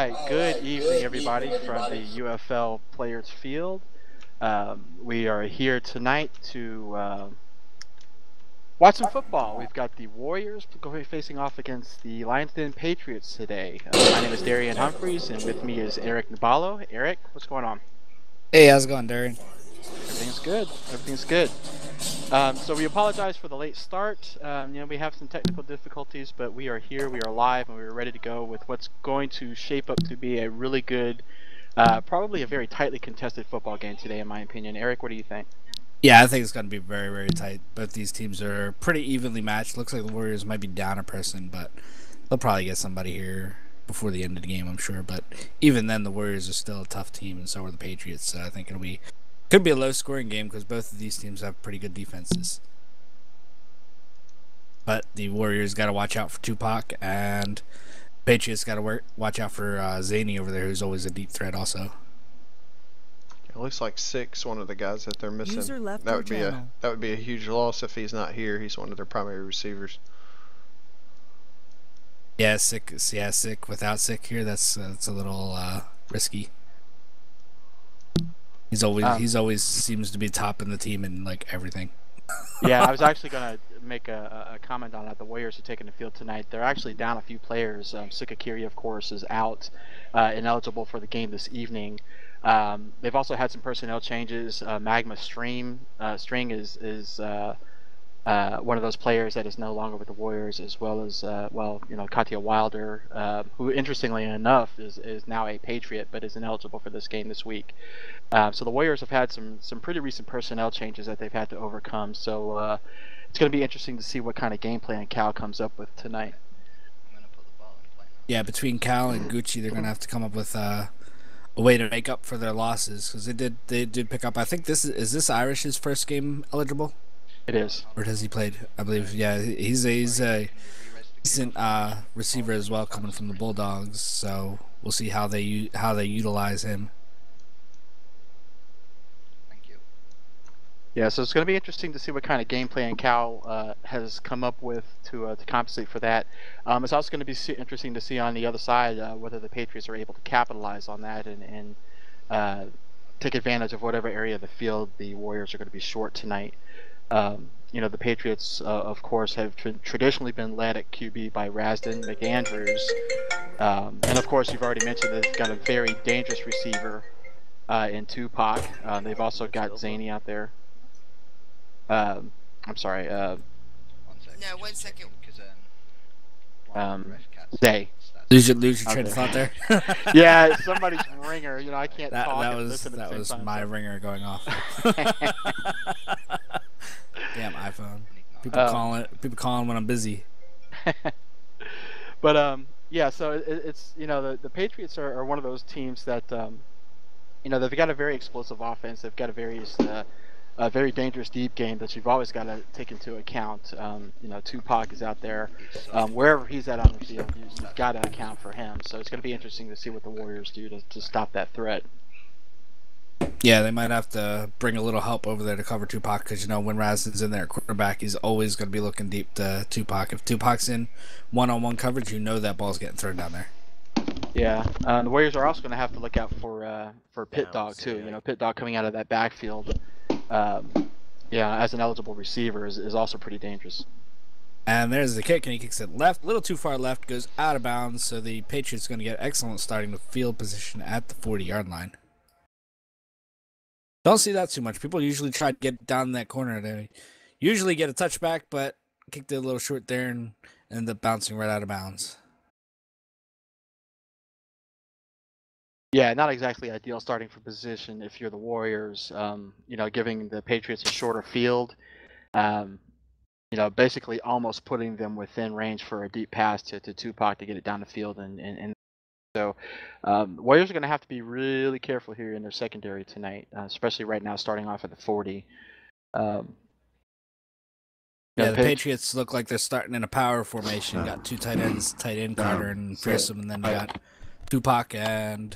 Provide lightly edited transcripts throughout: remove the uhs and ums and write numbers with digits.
right, good evening, everybody, from the UFL Players Field. We are here tonight to watch some football. We've got the Warriors facing off against the Lions Den Patriots today. My name is Darian Humphreys, and with me is Eric Nabalo. Eric, what's going on? Hey, how's it going, Darren? Everything's good. Everything's good. So we apologize for the late start. We have some technical difficulties, but we are here, we are live, and we are ready to go with what's going to shape up to be a really good, probably a very tightly contested football game today, in my opinion. Eric, what do you think? Yeah, I think it's going to be very, very tight. Both these teams are pretty evenly matched. Looks like the Warriors might be down a person, but they'll probably get somebody here before the end of the game, I'm sure. But even then, the Warriors are still a tough team, and so are the Patriots. So I think could be a low-scoring game because both of these teams have pretty good defenses. But the Warriors got to watch out for Tupac, and Patriots got to watch out for Zany over there, who's always a deep threat also. It looks like Six, one of the guys that they're missing. That would be a huge loss if he's not here. He's one of their primary receivers. Yeah, Sick. Yeah, Sick. Without Sick here, that's a little risky. He's always seems to be top in the team in like everything. Yeah, I was actually going to make a comment on that. The Warriors are taking the field tonight. They're actually down a few players. Sikakiri, of course, is out, ineligible for the game this evening. They've also had some personnel changes. Magma String is one of those players that is no longer with the Warriors, as well as Katia Wilder, who interestingly enough is now a Patriot, but is ineligible for this game this week. So the Warriors have had some pretty recent personnel changes that they've had to overcome. So it's going to be interesting to see what kind of game plan Cal comes up with tonight. Yeah, between Cal and Gucci, they're going to have to come up with a way to make up for their losses, because they did pick up. I think this is Irish's first game eligible. It is. Or has he played? I believe. Yeah, he's a decent receiver as well, coming from the Bulldogs. So we'll see how they utilize him. Thank you. Yeah, so it's going to be interesting to see what kind of game plan Cal has come up with to compensate for that. It's also going to be interesting to see on the other side whether the Patriots are able to capitalize on that and take advantage of whatever area of the field the Warriors are going to be short tonight. The Patriots, of course, have traditionally been led at QB by Rasden McAndrews. And, of course, you've already mentioned they've got a very dangerous receiver in Tupac. They've also got Zany out there. I'm sorry. No, 1 second. Day. Lose your train of thought there. Yeah, somebody's ringer. I can't talk. That was my ringer going off. Damn iPhone. People calling when I'm busy. But yeah, so it's the Patriots are one of those teams that they've got a very explosive offense. They've got a very dangerous deep game that you've always got to take into account. Tupac is out there. Wherever he's at on the field, you've got to account for him. So it's going to be interesting to see what the Warriors do to stop that threat. Yeah, they might have to bring a little help over there to cover Tupac, because when Rasden's in there at quarterback, he's always going to be looking deep to Tupac. If Tupac's in one-on-one coverage, that ball's getting thrown down there. Yeah, the Warriors are also going to have to look out for Pit Dog too. Pit Dog coming out of that backfield, as an eligible receiver is also pretty dangerous. And there's the kick, and he kicks it left, a little too far left, goes out of bounds. So the Patriots going to get excellent starting field position at the 40-yard line. Don't see that too much. People usually try to get down that corner. They usually get a touchback, but kicked it a little short there and ended up bouncing right out of bounds. Yeah, not exactly ideal starting for position if you're the Warriors. Giving the Patriots a shorter field, basically almost putting them within range for a deep pass to Tupac to get it down the field and so the Warriors are going to have to be really careful here in their secondary tonight, especially right now starting off at the 40. The Patriots look like they're starting in a power formation. Got two tight ends, tight end Carter and Fearsome, and then they got Tupac, and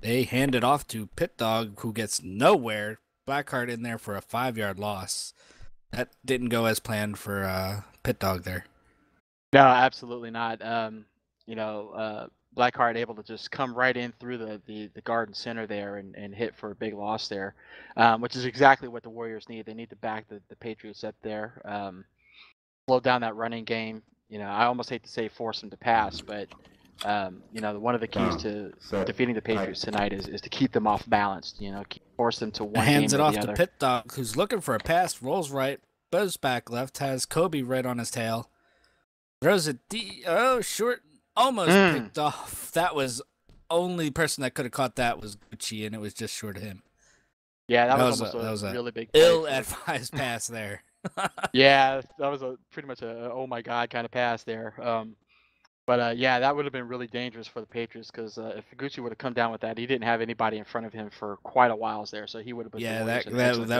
they hand it off to Pit Dog, who gets nowhere. Blackheart in there for a 5-yard loss. That didn't go as planned for Pit Dog there. No, absolutely not. Blackheart able to just come right in through the garden center there and hit for a big loss there, which is exactly what the Warriors need. They need to back the Patriots up there, slow down that running game. I almost hate to say force them to pass, but one of the keys to defeating the Patriots tonight is to keep them off balance. Force them to one Hands game it or off the to other. Pit Dog, who's looking for a pass, rolls right, goes back left, has Kobe right on his tail, throws it short, almost picked off. That was only person that could have caught that was Gucci, and it was just short of him. Yeah, that was almost a really big play ill-advised pass there. Yeah, that was pretty much a oh my god kind of pass there. But yeah, that would have been really dangerous for the Patriots because if Gucci would have come down with that, he didn't have anybody in front of him for quite a while there, so he would have been. Yeah, that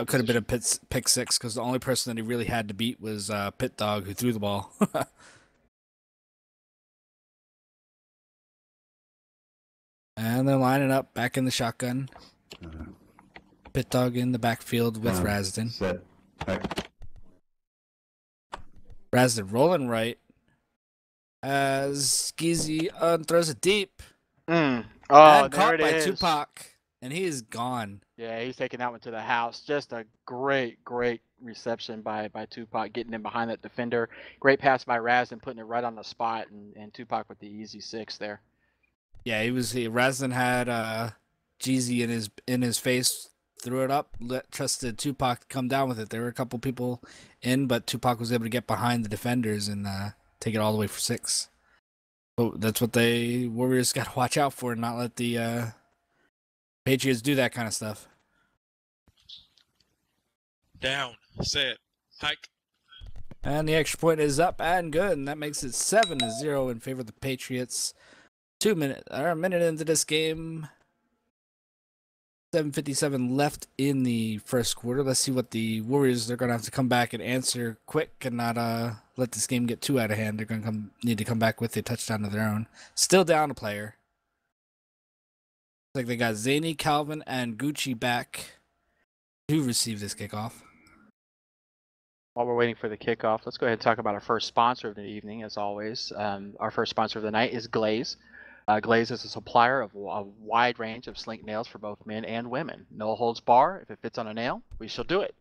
could have been a pick six because the only person that he really had to beat was Pit Dog, who threw the ball. And they're lining up back in the shotgun. Pit Dog in the backfield with Rasden. Rasden rolling right. As Skeezy throws it deep. Oh, and there caught it by is. Tupac. And he is gone. Yeah, he's taking that one to the house. Just a great reception by Tupac, getting in behind that defender. Great pass by Rasden, putting it right on the spot, and Tupac with the easy 6 there. Yeah, Rasden had Jeezy in his face, threw it up, trusted Tupac to come down with it. There were a couple people in, but Tupac was able to get behind the defenders and take it all the way for 6. So that's what the Warriors got to watch out for and not let the Patriots do that kind of stuff. Down, set, hike. And the extra point is up and good, and that makes it 7-0 in favor of the Patriots. A minute into this game. 7:57 left in the first quarter. Let's see what the Warriors, they're going to have to come back and answer quick and not let this game get too out of hand. They're going to need to come back with a touchdown of their own. Still down a player. Looks like they got Zany, Calvin, and Gucci back to receive this kickoff. While we're waiting for the kickoff, let's go ahead and talk about our first sponsor of the evening, as always. Our first sponsor of the night is Glaze. Glaze is a supplier of a wide range of slink nails for both men and women. No holds bar. If it fits on a nail, we shall do it.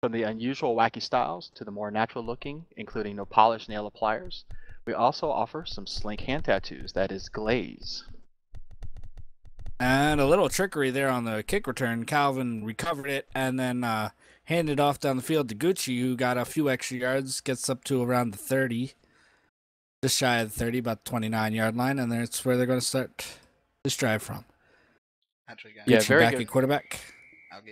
From the unusual wacky styles to the more natural looking, including no polish nail appliers, we also offer some slink hand tattoos. That is Glaze. And a little trickery there on the kick return. Calvin recovered it and then handed off down the field to Gucci, who got a few extra yards, gets up to around the 30. Just shy of the 30, about the 29-yard line, and that's where they're going to start this drive from. Yeah, Gucci very back good. at quarterback.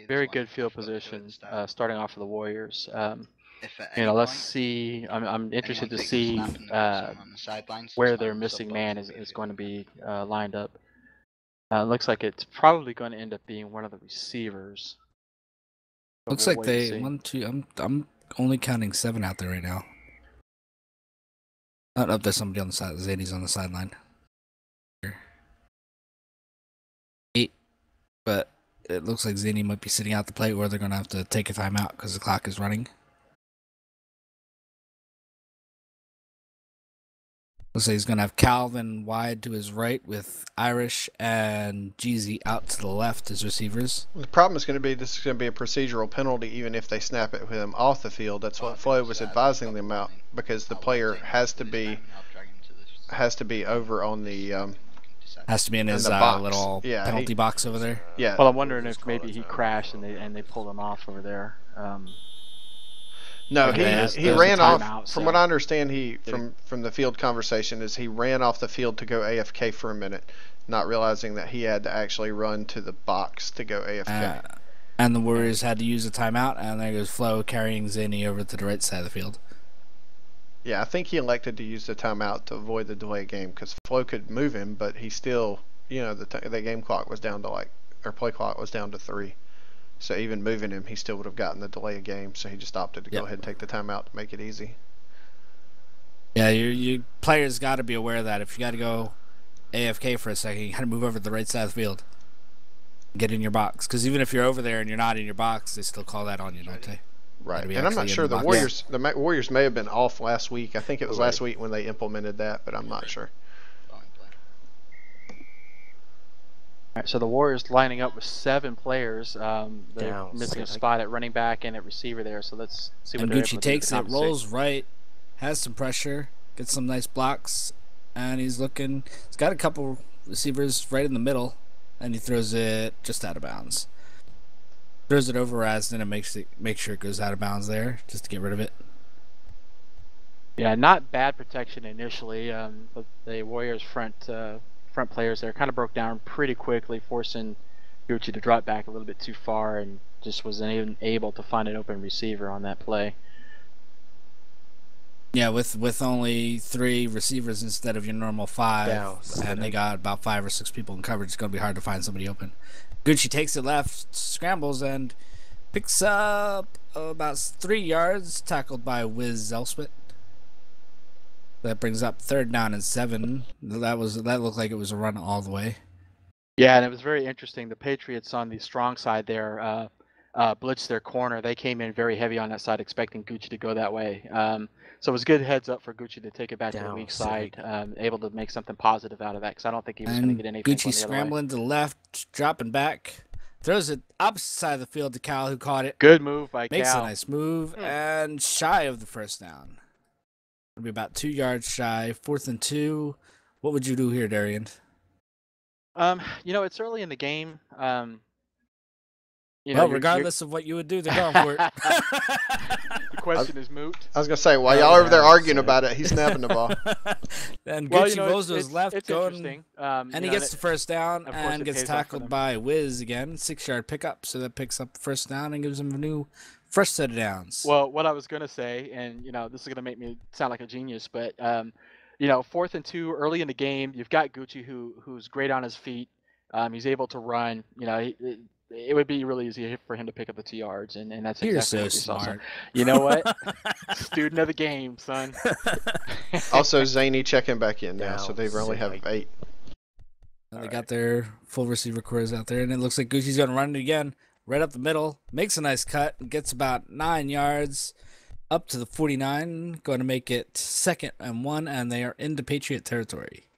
Very good field position starting off for the Warriors. Let's see. I'm interested to see where their missing man is going to be lined up. Looks like it's probably going to end up being one of the receivers. But Looks like I'm only counting 7 out there right now. Not up there's somebody on the side. Zany's on the sideline. 8, but it looks like Zany might be sitting out the play, or they're going to have to take a timeout because the clock is running. Looks like he's going to have Calvin wide to his right with Irish and Jeezy out to the left as receivers. The problem is going to be this is going to be a procedural penalty even if they snap it with him off the field. That's what Flo was advising them about, because the player has to be over on the has to be in his little penalty box over there. Yeah. Well, I'm wondering if maybe he crashed and they pulled him off over there. No, he ran off. From so. what I understand, from the field conversation is he ran off the field to go AFK for a minute, not realizing that he had to actually run to the box to go AFK. And the Warriors had to use a timeout, and there goes Flo carrying Zany over to the right side of the field. Yeah, I think he elected to use the timeout to avoid the delay game because Flo could move him, but he still, the game clock was down to play clock was down to 3. So even moving him, he still would have gotten the delay of game. So he just opted to go ahead and take the timeout to make it easy. Yeah, your players got to be aware of that. If you got to go AFK for a second, you got to move over to the right side of the field. Get in your box. Because even if you're over there and you're not in your box, they still call that on you, don't they? Right. And I'm not sure the Warriors may have been off last week. I think it was last week when they implemented that, but I'm not sure. All right, so the Warriors lining up with 7 players. They're Down, missing a sick. spot at running back and at receiver there. So let's see what And they're able Gucci to do takes to it, compensate. rolls right, has some pressure, gets some nice blocks, and he's looking. He's got a couple receivers right in the middle, and he throws it just out of bounds. Throws it over Rasden and makes sure it goes out of bounds there, just to get rid of it. Yeah, not bad protection initially, but the Warriors front players there kind of broke down pretty quickly, forcing Gucci to drop back a little bit too far, and just wasn't even able to find an open receiver on that play. Yeah, with only 3 receivers instead of your normal 5, Down, and they got about 5 or 6 people in coverage, it's going to be hard to find somebody open. Gucci takes it left, scrambles, and picks up about 3 yards, tackled by Wiz Elspeth. That brings up 3rd down and 7. That looked like it was a run all the way. Yeah, and it was very interesting. The Patriots on the strong side there blitzed their corner. They came in very heavy on that side, expecting Gucci to go that way. So it was good heads up for Gucci to take it back to the weak side, able to make something positive out of that, because I don't think he was going to get anything. Gucci scrambling to the left, dropping back, throws it opposite side of the field to Cal, who caught it. Good move by Cal. Makes a nice move, and shy of the 1st down. It'll be about 2 yards shy. 4th and 2. What would you do here, Darian? It's early in the game. Regardless of what you would do, they're going for it. The question is moot. I was gonna say, while y'all over there arguing about it, he's snapping the ball. And Gucci goes to his left, it's going, and he gets the 1st down and gets tackled by Wiz again. 6-yard pickup, so that picks up the 1st down and gives him a new fresh set of downs. Well, what I was gonna say, and this is gonna make me sound like a genius, but 4th and 2 early in the game, you've got Gucci who's great on his feet. He's able to run. It would be really easy for him to pick up the 2 yards, and that's You're exactly so what we saw. smart. You know what? Student of the game, son. Also, Zany checking back in now, Down, so they only have 8. They got their full receiver cores out there, and it looks like Gucci's going to run it again, right up the middle, makes a nice cut, gets about 9 yards up to the 49, going to make it 2nd and 1, and they are into Patriot territory.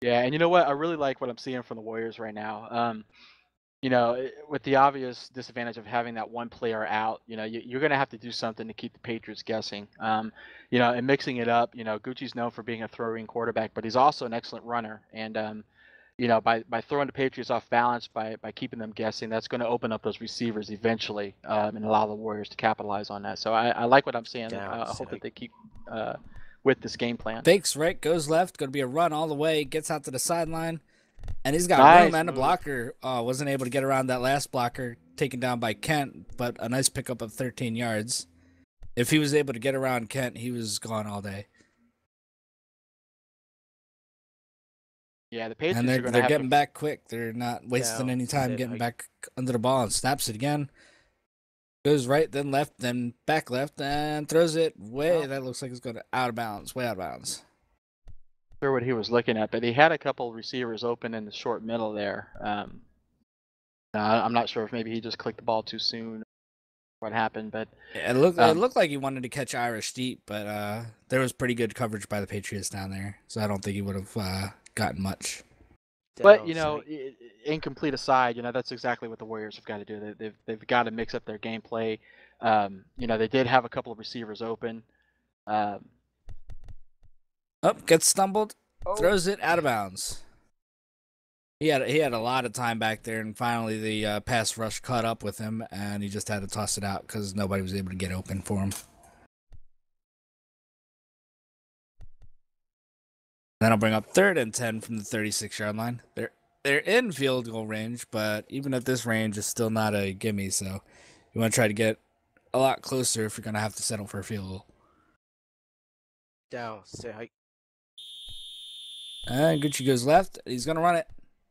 Yeah, and you know what? I really like what I'm seeing from the Warriors right now. With the obvious disadvantage of having that one player out, you're going to have to do something to keep the Patriots guessing. And mixing it up, Gucci's known for being a throwing quarterback, but he's also an excellent runner. And, by throwing the Patriots off balance, by keeping them guessing, that's going to open up those receivers eventually and allow the Warriors to capitalize on that. So I like what I'm seeing. I hope that they keep with this game plan. Fakes right, goes left, going to be a run all the way, gets out to the sideline. And he's got room and a blocker. Wasn't able to get around that last blocker taken down by Kent, but a nice pickup of 13 yards. If he was able to get around Kent, he was gone all day. Yeah, the Patriots and are going to they're getting back quick. They're not wasting any time getting back under the ball, and snaps it again. Goes right, then left, then back left, and throws it way. That looks like it's going out of bounds, way out of bounds. Sure what he was looking at, but he had a couple receivers open in the short middle there. I'm not sure if maybe he just clicked the ball too soon, what happened, but it looked like he wanted to catch Irish deep, but there was pretty good coverage by the Patriots down there, so I don't think he would have gotten much. But incomplete aside, that's exactly what the Warriors have got to do. They've got to mix up their gameplay. They did have a couple of receivers open. Gets stumbled, throws it out of bounds. He had a lot of time back there, and finally the pass rush caught up with him, and he just had to toss it out because nobody was able to get open for him. That'll bring up 3rd and 10 from the 36-yard line. They're in field goal range, but even at this range, it's still not a gimme. So you want to try to get a lot closer if you're going to have to settle for a field goal. Down, stay high. And Gucci goes left. He's going to run it.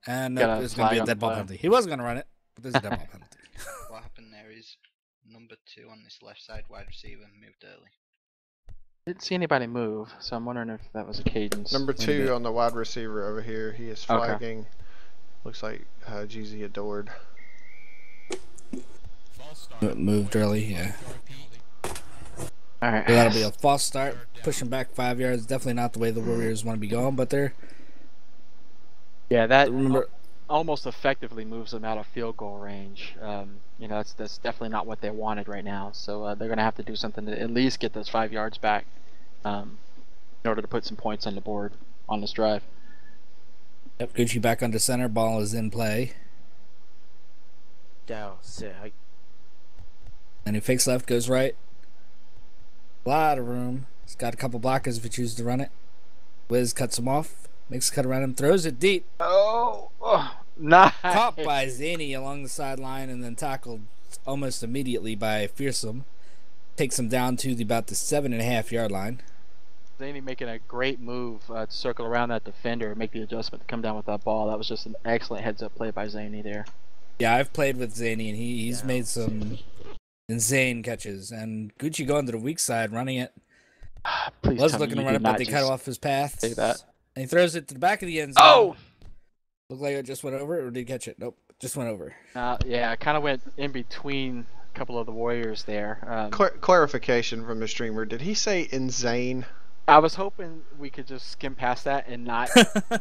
And there's going to be a dead ball penalty. He was going to run it, but there's a dead ball penalty. What happened there is number 2 on this left side wide receiver moved early. Didn't see anybody move, so I'm wondering if that was a cadence. Number 2 on the wide receiver over here. He is flagging. Okay. Looks like Jeezy adored. Moved early, yeah. All right. So that'll be a false start. Pushing back 5 yards. Definitely not the way the Warriors want to be going, but they're... Yeah, that... Remember... almost effectively moves them out of field goal range. That's definitely not what they wanted right now. So they're going to have to do something to at least get those 5 yards back in order to put some points on the board on this drive. Yep, Gucci back under center. Ball is in play. Down, set, hike. And he fakes left, goes right. A lot of room. He's got a couple blockers if he chooses to run it. Wiz cuts him off. Makes a cut around him. Throws it deep. Oh, nice. Caught by Zaney along the sideline and then tackled almost immediately by Fearsome. Takes him down to about the 7.5 yard line. Zaney making a great move to circle around that defender, make the adjustment to come down with that ball. That was just an excellent heads-up play by Zaney there. Yeah, I've played with Zaney, and he's made some insane catches. And Gucci going to the weak side, running it. Please Was tell me looking you to run did it, but not they just cut off his path. say that. And he throws it to the back of the end zone. Oh! Looked like it just went over, or did he catch it? Nope, just went over. Yeah, I kind of went in between a couple of the Warriors there. Clarification from the streamer. Did he say insane? I was hoping we could just skim past that and not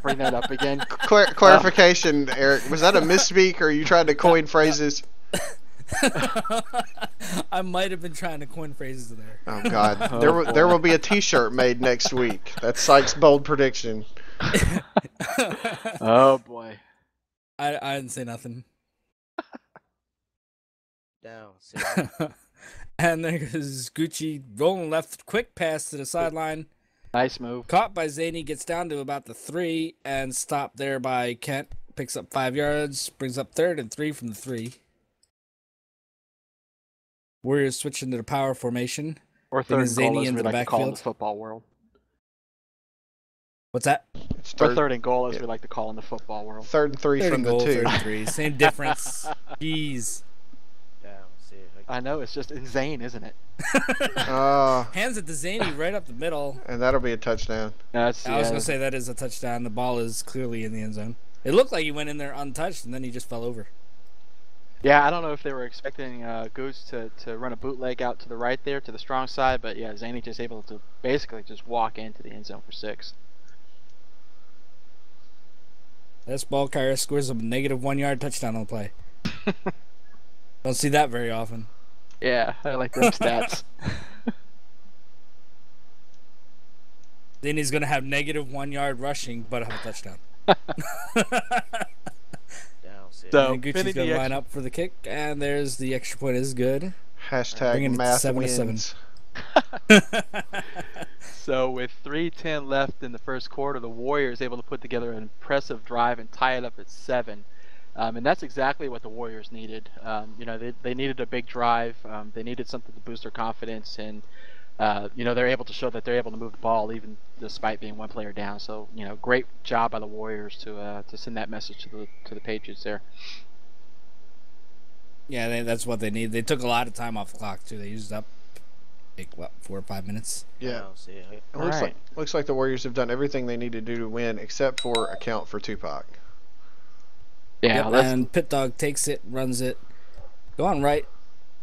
bring that up again. Clarification, Eric. Was that a misspeak, or you tried to coin phrases? I might have been trying to coin phrases there. Oh God, there will be a T-shirt made next week. That's Sykes' bold prediction. Oh boy. I didn't say nothing. Down, set. And there goes Gucci rolling left, quick pass to the sideline. Nice move. Caught by Zaney, gets down to about the 3 and stopped there by Kent. Picks up 5 yards, brings up 3rd and 3 from the 3. Warriors switching to the power formation. Or third and Zaney goal, as into we the like to call it in the backfield. football world. What's that? It's Or third and goal, as we like to call in the football world. 3rd and 3 Third from and the goal, 2. 3rd and 3. Same difference. Jeez. Down, set, hike. I know, it's just insane, isn't it? Hands it to Zaney right up the middle. And that'll be a touchdown. I was going to say that is a touchdown. The ball is clearly in the end zone. It looked like he went in there untouched, and then he just fell over. Yeah, I don't know if they were expecting Goose to run a bootleg out to the right there, to the strong side, but yeah, Zaney just able to basically just walk into the end zone for 6. This ball carrier scores a negative 1 yard touchdown on the play. Don't see that very often. Yeah, I like them stats. Then he's going to have negative 1 yard rushing, but have a touchdown. Down, set. So, And Gucci's Finny going to the line up for the kick, and there's the extra point is good. Bringing it Hashtag to math 7-7. wins. So with 3:10 left in the first quarter, the Warriors able to put together an impressive drive and tie it up at 7. And that's exactly what the Warriors needed. They needed a big drive. They needed something to boost their confidence, and they're able to show that they're able to move the ball even despite being one player down. So great job by the Warriors to send that message to the Patriots there. Yeah, that's what they need. They took a lot of time off the clock, too. They used up, 4 or 5 minutes? Yeah. Down, set, hike. It looks like the Warriors have done everything they need to do to win, except for account for Tupac. Yeah, Yep, and Pit Dog takes it, runs it. Go on right.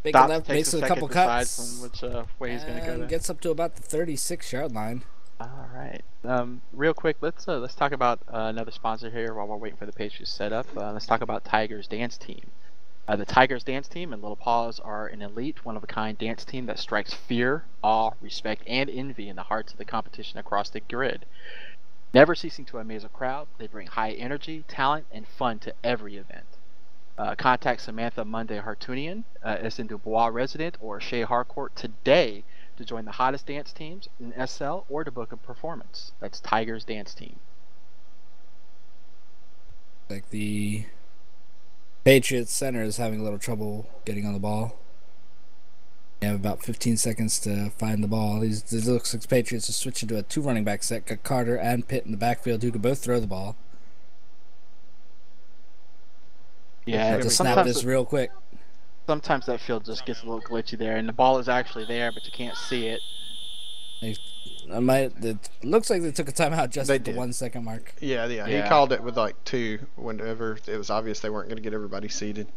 Big left, makes a couple cuts. From which way he's going to go And there. gets up to about the 36-yard line. All right. Real quick, let's talk about another sponsor here while we're waiting for the Patriots set up. Let's talk about Tigers Dance Team. The Tigers Dance Team and Little Paws are an elite, one-of-a-kind dance team that strikes fear, awe, respect, and envy in the hearts of the competition across the grid. Never ceasing to amaze a crowd, they bring high energy, talent, and fun to every event. Contact Samantha Monday Hartunian, SN Dubois resident, or Shea Harcourt today to join the hottest dance teams in SL or to book a performance. That's Tigers Dance Team. Like the Patriots center is having a little trouble getting on the ball. They have about 15 seconds to find the ball. It looks like the Patriots are switching to a 2 running back set. Got Carter and Pitt in the backfield who can both throw the ball. Yeah, To snap this real quick. sometimes that field just gets a little glitchy there, and the ball is actually there, but you can't see it. It looks like they took a timeout just They at the did. 1 second mark. Yeah. He Yeah. called it with like 2 whenever it was obvious they weren't going to get everybody seated.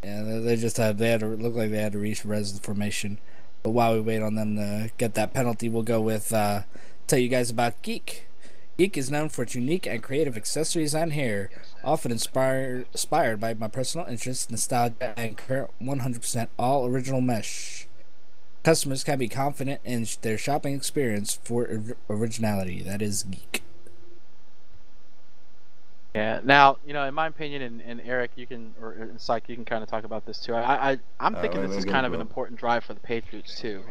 Yeah, they had to look like they had to reach res the formation. But while we wait on them to get that penalty, we'll go with Tell you guys about Geek. Geek is known for its unique and creative accessories and hair, often inspired by my personal interests, nostalgia, and current 100% all original mesh. Customers can be confident in their shopping experience for originality. That is Geek. Yeah. Now, in my opinion, and Eric, you can, or Syke, you can kind of talk about this too. I'm thinking this is kind of an important drive for the Patriots too.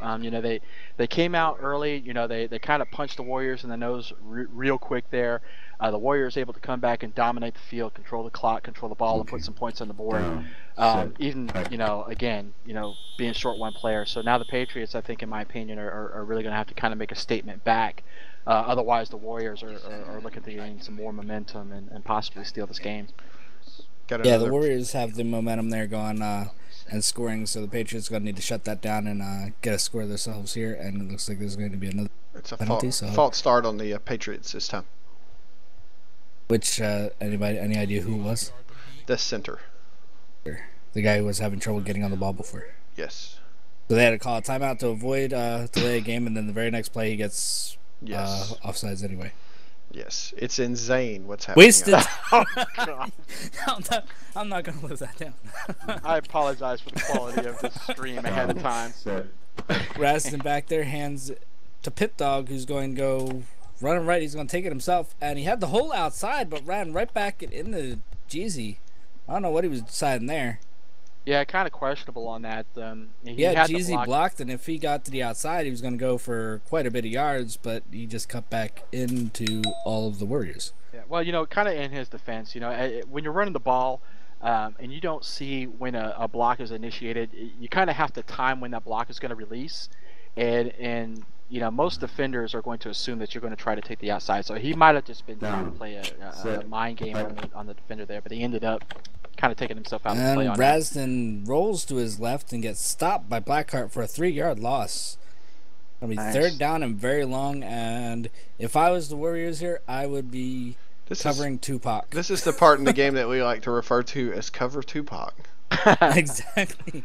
They came out early. They kind of punched the Warriors in the nose real quick there. The Warriors able to come back and dominate the field, control the clock, control the ball, and put some points on the board. Even again, being short one player. So now the Patriots, I think, in my opinion, are really going to have to kind of make a statement back. Otherwise, the Warriors are looking to gain some more momentum and possibly steal this game. Yeah, the Warriors have the momentum there going and scoring, so the Patriots are going to need to shut that down and get a score themselves here, and it looks like there's going to be another penalty. False start on the Patriots this time. Which, any idea who it was? The center. The guy who was having trouble getting on the ball before. Yes. So they had to call a timeout to avoid delay a game, and then the very next play he gets offsides anyway. Yes, it's insane what's happening. Wasted. Oh, God. I'm not going to live that down. I apologize for the quality of this stream ahead of time. Raston back there hands to Pit Dog, who's going to go running right. He's going to take it himself, and he had the hole outside, but ran right back into Jeezy. I don't know what he was deciding there. Yeah, kind of questionable on that. He had Jeezy blocked, and if he got to the outside, he was going to go for quite a bit of yards, but he just cut back into all of the Warriors. Yeah, well, kind of in his defense, when you're running the ball and you don't see when a block is initiated, you kind of have to time when that block is going to release. And most defenders are going to assume that you're going to try to take the outside. So he might have just been trying to play a mind game on the defender there, but he ended up kind of taking himself out of the play on that. Raston rolls to his left and gets stopped by Blackheart for a 3-yard loss. I mean, nice. 3rd down and very long, and if I was the Warriors here, I would be covering Tupac. This is the part in the game that we like to refer to as cover Tupac. Exactly.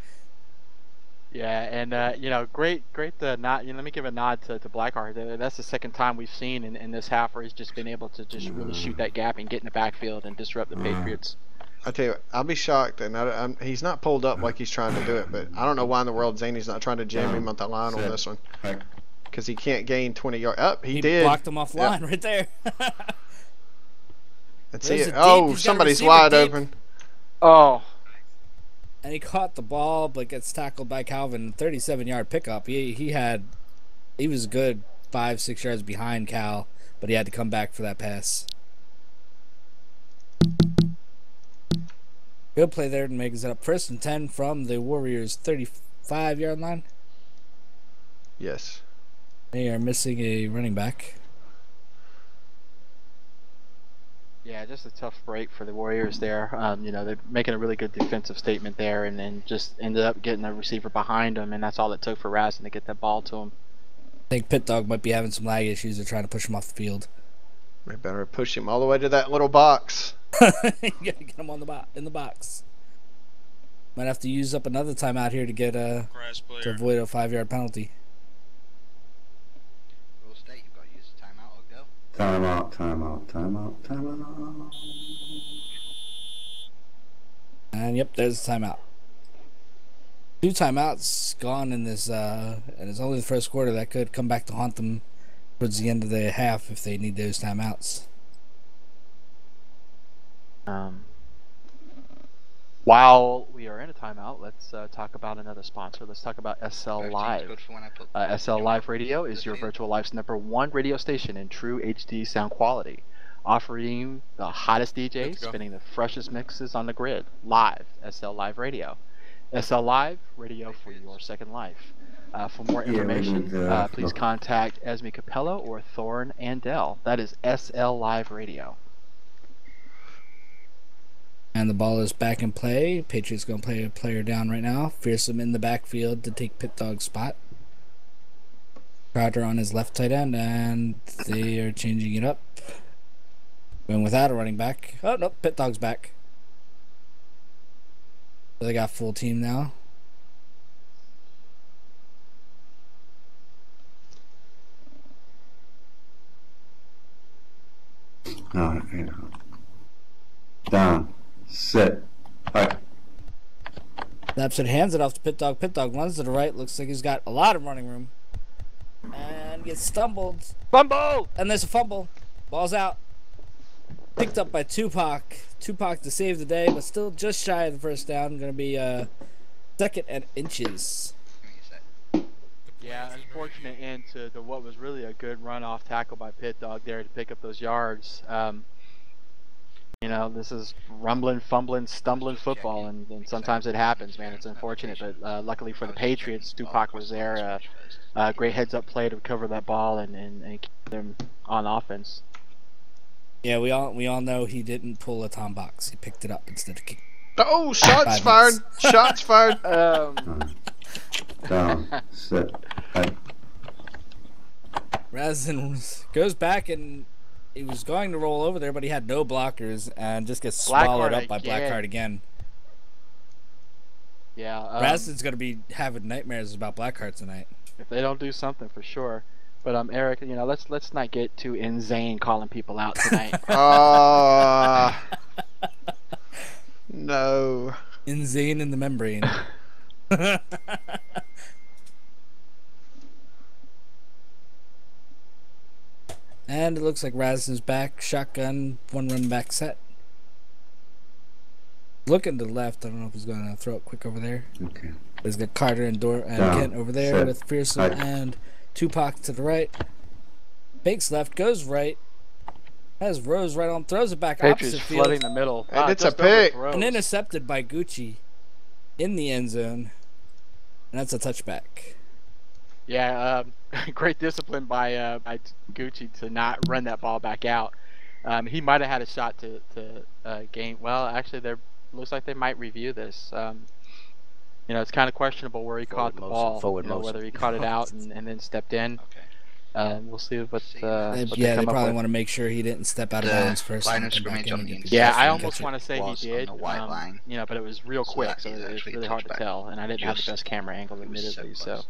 Yeah, and great nod. Let me give a nod to Blackheart. That's the second time we've seen in this half where he's just been able to just really shoot that gap and get in the backfield and disrupt the Patriots. I tell you what, I'll be shocked, and he's not pulled up like he's trying to do it, but I don't know why in the world Zany's not trying to jam him at the line on this one, because he can't gain 20 yards. He did. Blocked him offline right there. And see it. Oh, somebody's wide open. Oh. And he caught the ball, but gets tackled by Calvin. 37-yard pickup. He was good 5-6 yards behind Cal, but he had to come back for that pass. Good play there to make it up 1st and 10 from the Warriors' 35-yard line. Yes. They are missing a running back. Yeah, just a tough break for the Warriors there. They're making a really good defensive statement there, and then just ended up getting a receiver behind them, and that's all it took for Raston to get that ball to him. I think Pit Dog might be having some lag issues. They're trying to push him off the field. They better push him all the way to that little box. You gotta get him in the box. Might have to use up another timeout here to get to avoid a 5-yard penalty. Rule state, you've got to use a timeout or go. Timeout. And yep, there's the timeout. 2 timeouts gone in this, and it's only the first quarter. That could come back to haunt them towards the end of the half if they need those timeouts. While we are in a timeout, let's talk about another sponsor. Let's talk about SL Live. SL Live Radio is your virtual life's #1 radio station in true HD sound quality, offering you the hottest DJs, spinning the freshest mixes on the grid. Live, SL Live Radio. SL Live Radio for your second life. For more information, please contact Esme Capello or Thorne Andell. That is SL Live Radio. And the ball is back in play. Patriots going to play a player down right now. Fearsome in the backfield to take Pit Dog's spot. Crowder on his left tight end, and they are changing it up. Going without a running back. Oh, no, Pit Dog's back. So they got full team now. No, down, sit, hike. Snaps it, hands it off to Pit Dog. Pit Dog runs to the right. Looks like he's got a lot of running room. And gets stumbled. Fumble! And there's a fumble. Ball's out. Picked up by Tupac. Tupac to save the day, but still just shy of the first down. Going to be second and inches. Yeah, unfortunate end to what was really a good run-off tackle by Pit Dog there to pick up those yards. You know, this is rumbling, fumbling, stumbling football, and sometimes it happens, man. It's unfortunate, but luckily for the Patriots, Tupac was there. Great heads-up play to recover that ball and keep them on offense. Yeah, we all know he didn't pull a Tom Box. He picked it up instead of kicking. Oh, shots fired! Shots fired! Down, sit, hike. Razin goes back and he was going to roll over there, but he had no blockers and just gets Blackheart swallowed up by again. Blackheart again. Yeah, Razin's going to be having nightmares about Blackheart tonight. if they don't do something for sure. But Eric, you know, let's not get too insane calling people out tonight. No. Insane in the membrane. And it looks like Razin's back. Shotgun, one run back set. Looking to the left. I don't know if he's going to throw it quick over there. Okay. But he's got Carter and Kent over there set, with Pearson hike. and Tupac to the right. Fakes left, goes right. Has Rose right on, throws it back Patriots opposite field. flooding the middle. And it's a just pick. overthrows. And intercepted by Gucci in the end zone. And that's a touchback. Yeah, great discipline by Gucci to not run that ball back out. He might have had a shot to gain. Well, actually, there looks like they might review this. You know, it's kind of questionable where he caught the ball. You know, whether he caught it out and then stepped in. We'll see what Yeah, they they come up probably with. want to make sure he didn't step out of bounds first. line and of come back scrimmage in on and the get the inside Yeah, catch I and almost catch it. want to say he was on did. the white line. You know, but it was real So quick, that so is it's actually really hard to touchback. tell, and I didn't have the Just- best camera angle, it was so admittedly. So, close.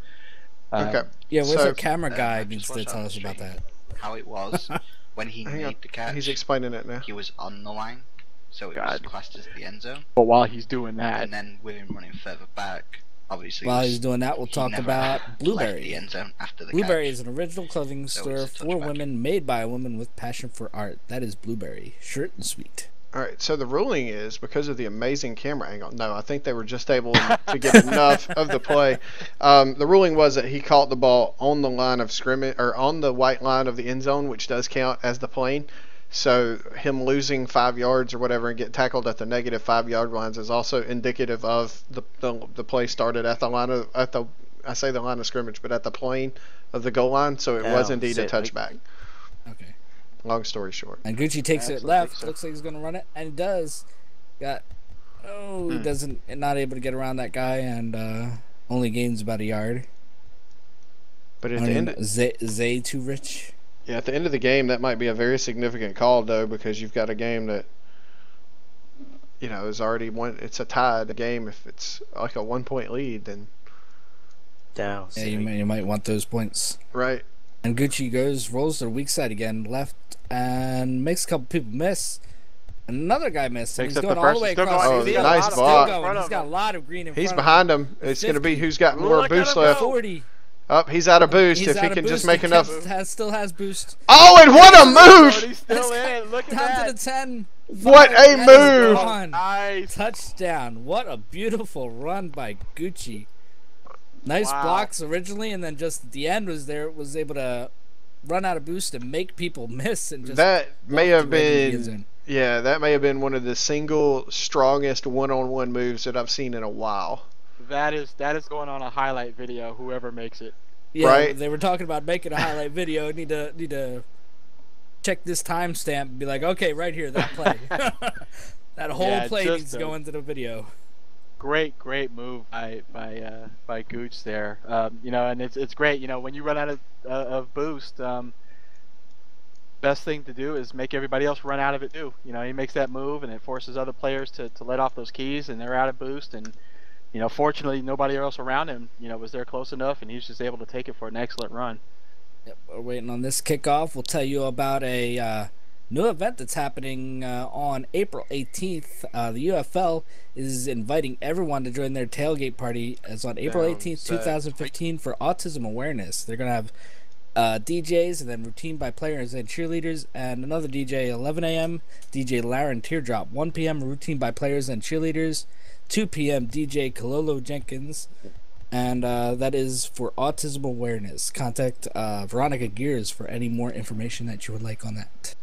Okay. Yeah, where's So- our camera guy I've needs just to watched tell on us the about stream that. How it was when he Hang on. made the catch. He's explaining it now. He was on the line, so it was God. classed as the end zone. but while he's doing that, And then with him running further back, obviously. While was- he's doing that, we'll he talk never about left the Blueberry. end zone after the Blueberry catch. is an original clothing So store it's a for touchback. women, made by a woman with passion for art. That is Blueberry. Short and sweet. All right, so the ruling is because of the amazing camera angle. No, I think they were just able to get enough of the play. The ruling was that he caught the ball on the line of scrimmage or on the white line of the end zone, which does count as the plane. So him losing 5 yards or whatever and get tackled at the negative 5 yard lines is also indicative of the play started at the line of I say the line of scrimmage, but at the plane of the goal line. So it was Down, indeed a sit, hike. touchback. Okay. Long story short. And Gucci takes it Absolutely, left. so. Looks like he's going to run it. And he does. He doesn't, not able to get around that guy and only gains about a yard. But at the end, Zay too rich. yeah, at the end of the game, that might be a very significant call, though, because you've got a game that, you know, is already one. It's a tied game. If it's like a 1 point lead, then Down, Yeah, sit, you might want those points. right. And Gucci rolls to the weak side again, left, and makes a couple people miss. Another guy missed. And Takes he's up the going all the first- way still across going. the Oh, field. nice Still block. going. Front He's of got a him. lot of green in He's front behind him. It's going to be 50. who's got more Look at boost him left. go. 40. Up, he's out of boost. He's If he out of can boost. just make He enough. still has boost. Oh, and what a But he's move! still in it. Look at Down that. to the 10. What a That is move! gone. Nice. Touchdown. What a beautiful run by Gucci. Nice Wow. blocks originally, and then just at the end was able to run out of boost and make people miss and just That may have walk right into the end been, zone. yeah, that may have been one of the single strongest one-on-one moves that I've seen in a while. That is going on a highlight video. Whoever makes it. Yeah, Right. they were talking about making a highlight video. Need to check this timestamp and be like, okay, right here, that play. That whole Yeah, play just needs to a- go into the video. Great move by Gooch there. You know, and it's great. You know, when you run out of boost, best thing to do is make everybody else run out of it too. You know, he makes that move, and it forces other players to let off those keys, and they're out of boost. And you know, fortunately, nobody else around him, you know, was there close enough, and he's just able to take it for an excellent run. Yep, we're waiting on this kickoff. We'll tell you about a New event that's happening on April 18th. The UFL is inviting everyone to join their tailgate party as on April 18th, 2015 for autism awareness. They're going to have DJs and then routine by players and cheerleaders, and another DJ 11 a.m. DJ Laren Teardrop, 1 p.m. routine by players and cheerleaders, 2 p.m. DJ Kalolo Jenkins, and that is for autism awareness. Contact Veronica Gears for any more information that you would like on that.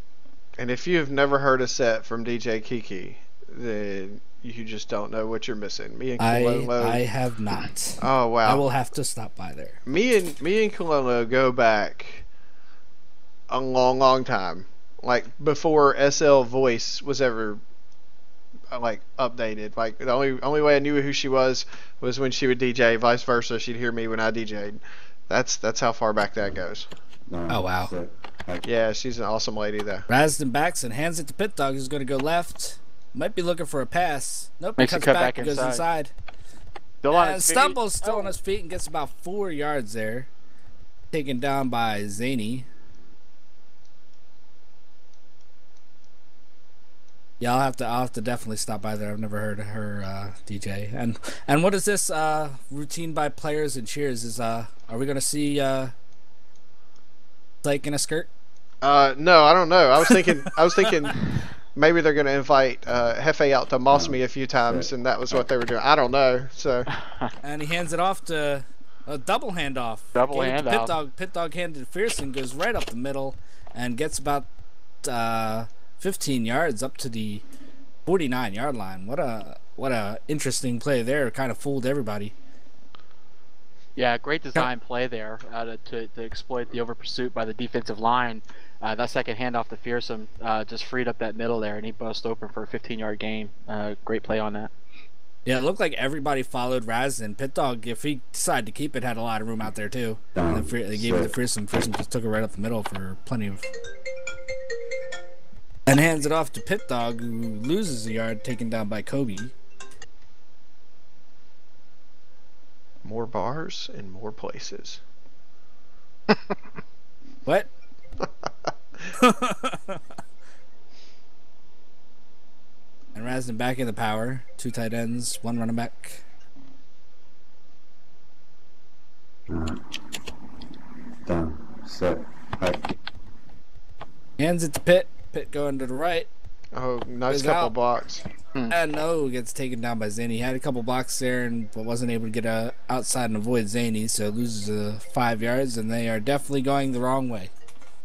And if you have never heard a set from DJ Kiki, then you just don't know what you're missing. Me and Kololo. I have not. Oh wow. I will have to stop by there. Me and Kololo go back a long time. Like before SL Voice was ever like updated. Like the only way I knew who she was when she would DJ. Vice versa, she'd hear me when I DJ'd. That's how far back that goes. Oh wow. Yeah, she's an awesome lady though. Rasden backs and hands it to Pit Dog, who's going to go left. Might be looking for a pass. Nope, Makes he a cuts cut back back and goes inside. Still on And his feet. stumbles still on his feet and gets about 4 yards there. Taken down by Zany. Yeah, I'll have to definitely stop by there. I've never heard of her DJ. And what is this routine by players and cheers? Is are we gonna see Blake in a skirt? No, I don't know. I was thinking maybe they're gonna invite Hefe out to moss me a few times, and that was what they were doing. I don't know. So. And he hands it off to a double handoff. Double handoff. Pit Dog handed to Fearson, goes right up the middle, and gets about 15 yards up to the 49-yard line. What a interesting play there. Kind of fooled everybody. Yeah, great design play there to exploit the over pursuit by the defensive line. That second handoff to Fearsome just freed up that middle there, and he bust open for a 15-yard gain. Great play on that. Yeah, it looked like everybody followed Rasden. Pit Dog, if he decided to keep it, had a lot of room out there too. And then they gave it to Fearsome. Fearsome just took it right up the middle for plenty of. And hands it off to Pit Dog, who loses a yard, taken down by Kobe. More bars in more places. What? And Rasden back in the power. 2 tight ends, 1 running back. Down, set, hike. Hands it to Pitt. Pitt going to the right. Oh, nice Goes couple out. blocks. And no, gets taken down by Zany. He had a couple blocks there, but wasn't able to get outside and avoid Zany, so loses 5 yards, and they are definitely going the wrong way.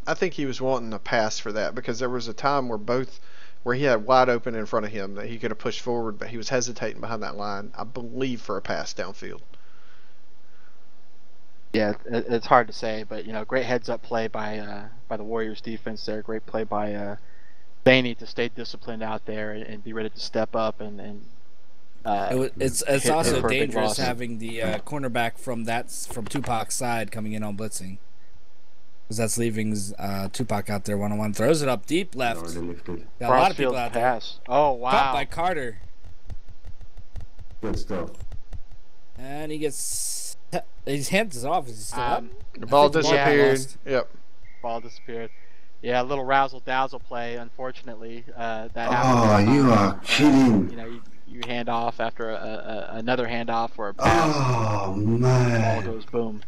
I think he was wanting a pass for that because there was a time where he had wide open in front of him that he could have pushed forward, but he was hesitating behind that line, I believe, for a pass downfield. Yeah, it's hard to say, but great heads-up play by the Warriors defense there. Great play by Zany to stay disciplined out there and be ready to step up and. It's also dangerous having the cornerback from Tupac's side coming in on blitzing, because that's leaving Tupac out there 1-on-1. Throws it up deep left. Got a lot of people out there. Oh wow! Caught by Carter. Good stuff. And he gets. His hands is off. Is he still up? The ball disappeared. Yep. Ball disappeared. Yeah, a little razzle dazzle play. Unfortunately, that Oh, happened. you are kidding. You hand off after another handoff or a pass. Oh, Ball man. goes boom.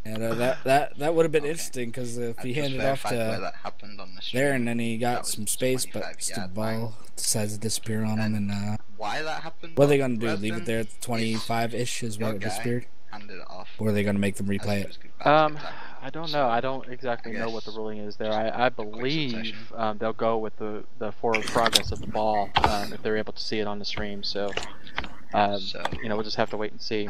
And that would have been interesting, because if he handed off to that happened on the stream. there and then he got That was some space, but 25 the yard ball line. decides to disappear on him. And Why that happened? what are they going to do? Rather Leave it than there at 25-ish is where your it guy disappeared? handed it off. Or are they going to make them replay it? I don't know. I don't exactly know what the ruling is there. I believe they'll go with the forward progress of the ball if they're able to see it on the stream. So, we'll just have to wait and see.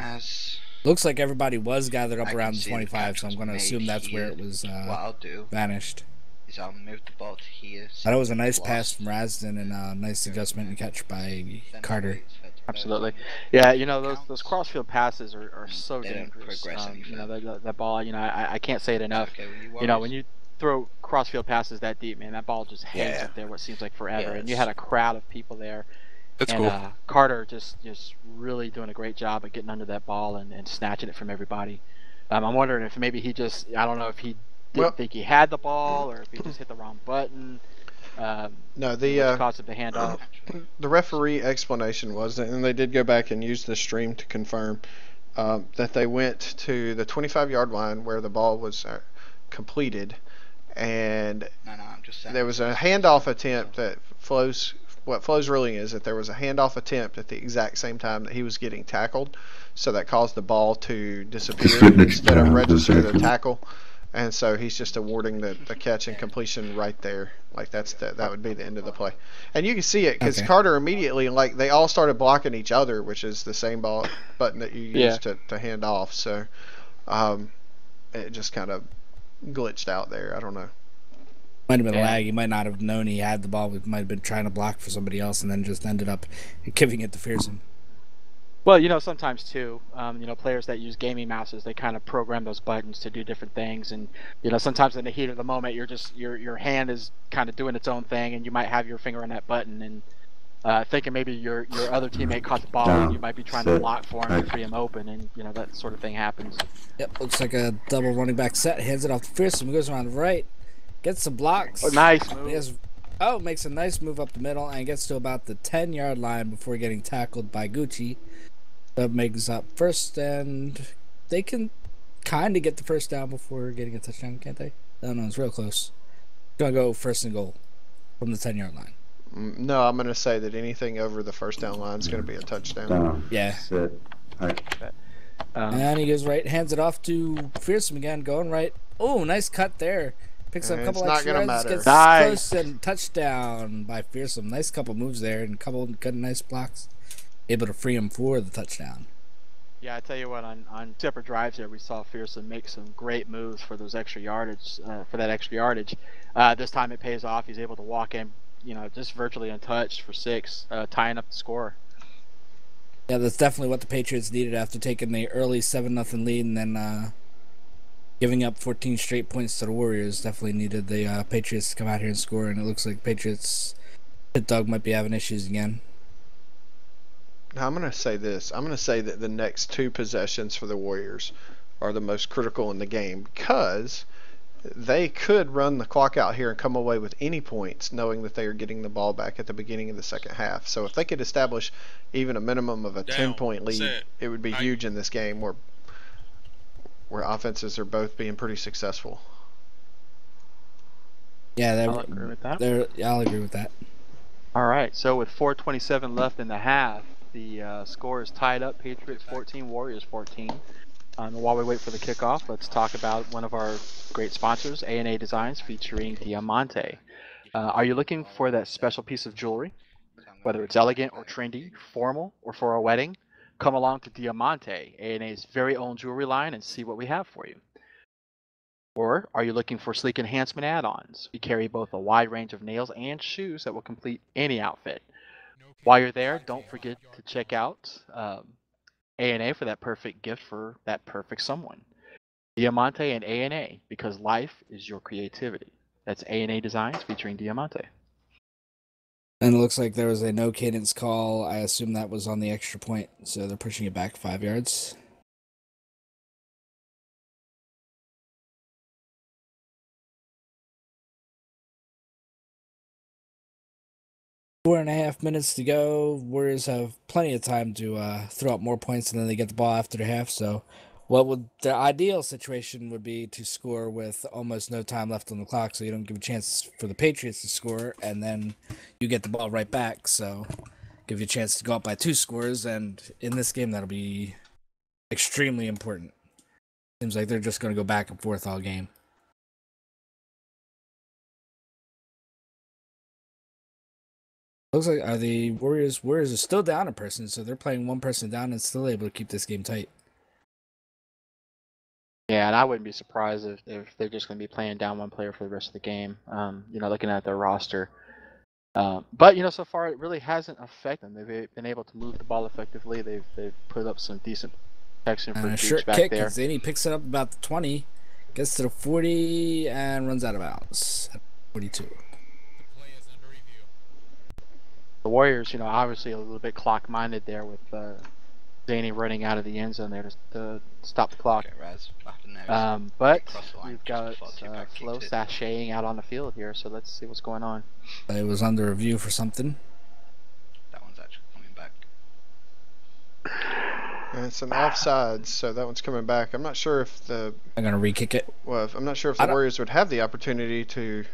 Looks like everybody was gathered up I around can the see 25, so I'm Patriots going to made assume that's where here. it was What I'll do vanished. is I'll move the ball to here. That was a nice Lost. pass from Rasden and a nice adjustment and catch by Then Carter. it's fair to Absolutely. bear. Yeah, those crossfield passes are so They don't dangerous. progress any That ball, I can't say it enough. Okay, well, you When you throw crossfield passes that deep, man, that ball just hangs up there what seems like forever. And you had a crowd of people there. That's and cool. Carter just really doing a great job at getting under that ball and snatching it from everybody. I'm wondering if maybe he just, I don't know if he didn't think he had the ball, or if he just hit the wrong button. No, Which caused him to hand off. The referee explanation was, and they did go back and use the stream to confirm, that they went to the 25-yard line where the ball was completed, and No, I'm just saying. there was a handoff attempt that Flo's. What Flo's ruling is that there was a handoff attempt at the exact same time that he was getting tackled, so that caused the ball to disappear instead of register the tackle. And so he's just awarding the catch and completion right there. Like that would be the end of the play. And you can see it because Carter immediately, like, they all started blocking each other, which is the same button that you use to hand off. So it just kind of glitched out there. I don't know. Might have been a lag. He might not have known he had the ball. He might have been trying to block for somebody else and then just ended up giving it to Fearsome. Well, sometimes too, players that use gaming mouses, they kind of program those buttons to do different things, and sometimes in the heat of the moment, your hand is kind of doing its own thing, and you might have your finger on that button, and thinking maybe your other teammate caught the ball, and you might be trying to block for him to free him open, and that sort of thing happens. Yep, looks like a double running back set. Hands it off to Fearsome, goes around the right, gets some blocks. Oh, nice move. Makes a nice move up the middle and gets to about the 10-yard line before getting tackled by Gucci. That makes up first, and they can kind of get the first down before getting a touchdown, can't they? I don't know, it's real close. Gonna go first and goal from the 10-yard line. No, I'm gonna say that anything over the first down line is gonna be a touchdown. Yeah. And he goes right, hands it off to Fearsome again, going right. Oh, nice cut there. Picks up a couple extra yards, gets close, and touchdown by Fearsome. Nice couple moves there and a couple good nice blocks. Able to free him for the touchdown. Yeah, I tell you what, on separate drives here, we saw Fearsome make some great moves for those extra yardage. This time it pays off. He's able to walk in, just virtually untouched for 6, tying up the score. Yeah, that's definitely what the Patriots needed after taking the early 7-0 lead and then giving up 14 straight points to the Warriors. Definitely needed the Patriots to come out here and score, and it looks like Patriots Pit Dog might be having issues again. Now, I'm going to say this. I'm going to say that the next 2 possessions for the Warriors are the most critical in the game because they could run the clock out here and come away with any points knowing that they are getting the ball back at the beginning of the second half. So if they could establish even a minimum of a 10-point lead, it would be huge in this game where offenses are both being pretty successful. Yeah, I'll agree with that. I'll agree with that. All right, so with 4:27 left in the half, the score is tied up. Patriots 14, Warriors 14. While we wait for the kickoff, let's talk about one of our great sponsors, A&A Designs, featuring Diamante. Are you looking for that special piece of jewelry? Whether it's elegant or trendy, formal, or for a wedding, come along to Diamante, A&A's very own jewelry line, and see what we have for you. Or are you looking for sleek enhancement add-ons? We carry both a wide range of nails and shoes that will complete any outfit. While you're there, don't forget to check out A&A for that perfect gift for that perfect someone. Diamante and A&A, because life is your creativity. That's A&A Designs featuring Diamante. And it looks like there was a no cadence call. I assume that was on the extra point, so they're pushing it back 5 yards. Four and a half minutes to go. Warriors have plenty of time to throw up more points, and then they get the ball after the half. So, what would the ideal situation would be to score with almost no time left on the clock, so you don't give a chance for the Patriots to score, and then you get the ball right back. So, give you a chance to go up by 2 scores, and in this game, that'll be extremely important. Seems like they're just going to go back and forth all game. Looks like the Warriors are still down a person, so they're playing one person down and still able to keep this game tight. Yeah, and I wouldn't be surprised if they're just going to be playing down one player for the rest of the game, looking at their roster. But, so far it really hasn't affected them. They've been able to move the ball effectively. They've put up some decent protection for short back kick, there. Zany picks it up about the 20, gets to the 40, and runs out of bounds at 42. The Warriors, obviously a little bit clock-minded there with Zaney running out of the end zone there to stop the clock. Okay, Raz, what happened there is But crossed the line we've just got before Tupac Flo kicked it. sashaying out on the field here, so let's see what's going on. It was under review for something. That one's actually coming back. And it's an offsides, so that one's coming back. I'm not sure if the I'm gonna re-kick it. I'm not sure if the Warriors would have the opportunity to.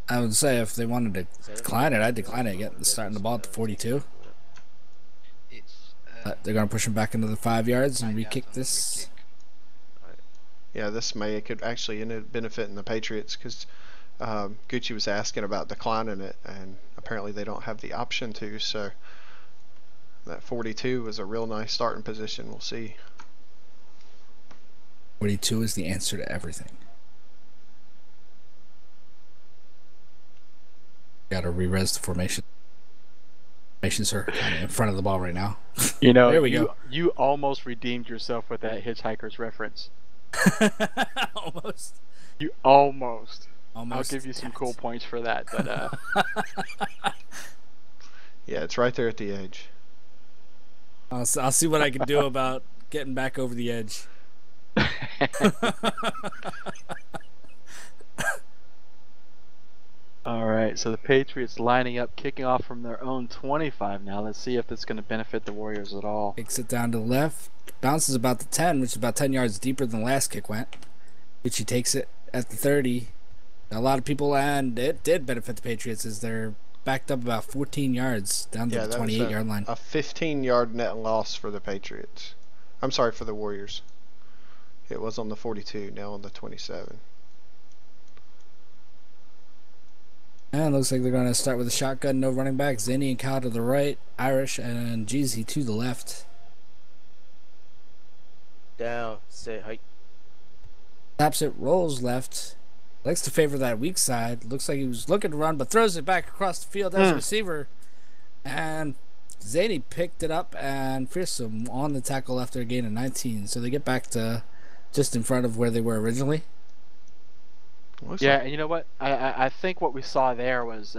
I would say if they wanted to decline it, I'd decline it. Starting the ball at the 42. It's They're gonna push him back into the 5 yards and 5 yards re-kick on the this. re-kick. Yeah, this may could actually end up benefiting the Patriots because Gucci was asking about declining it, and apparently they don't have the option to. So that 42 was a real nice starting position. We'll see. 42 is the answer to everything. Gotta re-res the formation. Formations are kind of in front of the ball right now. You know, There we go. You almost redeemed yourself with that Hitchhiker's reference. Almost. You almost. I'll Almost. give you some cool points for that, but Yeah, it's right there at the edge. I'll see what I can do about getting back over the edge. all right. So the Patriots lining up, kicking off from their own 25 now. Let's see if it's going to benefit the Warriors at all. Kicks it down to the left. Bounces about the 10, which is about 10 yards deeper than the last kick went. Which he takes it at the 30. A lot of people, and it did benefit the Patriots, as they're backed up about 14 yards down to the 28-yard line. A 15-yard net loss for the Patriots. I'm sorry, for the Warriors. It was on the 42, now on the 27. And looks like they're going to start with a shotgun, no running back. Zinni and Cal to the right, Irish and Jeezy to the left. Down, set, hike. Taps it, rolls left. Likes to favor that weak side. Looks like he was looking to run, but throws it back across the field as a receiver. And Zaney picked it up and Fearsome on the tackle after a gain of 19. So they get back to just in front of where they were originally. Yeah, and you know what? I think what we saw there was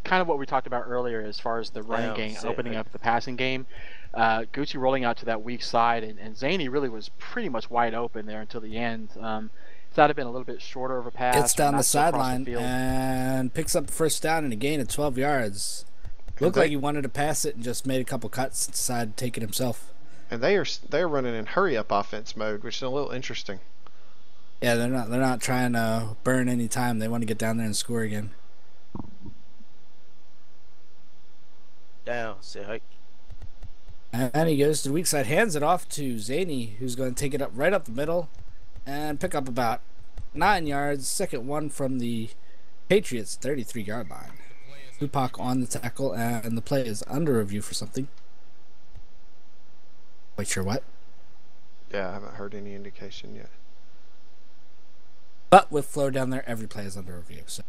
kind of what we talked about earlier as far as the running game opening up the passing game. Gucci rolling out to that weak side, and Zaney really was pretty much wide open there until the end. If that had been a little bit shorter of a pass, Gets down the sideline the and picks up the first down and a gain of 12 yards. Looked like he wanted to pass it and just made a couple cuts and decided to take it himself. And they're running in hurry up offense mode, which is a little interesting. Yeah, they're not trying to burn any time. They want to get down there and score again. Down, set, hike. And he goes to the weak side, hands it off to Zaney, who's going to take it up right up the middle and pick up about 9 yards. Second one from the Patriots 33-yard line. Tupac on the tackle, and the play is under review for something. Quite sure what. Yeah, I haven't heard any indication yet. But with Flo down there, every play is under review. So.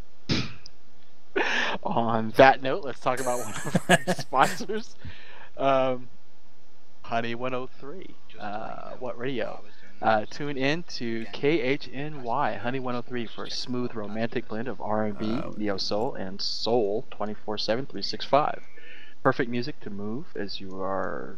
On that note, let's talk about one of our sponsors, Honey 103. What radio? Tune in to KHNY Honey 103 for a smooth, romantic blend of R&B, neo soul, and soul 24/7, 365. Perfect music to move as you are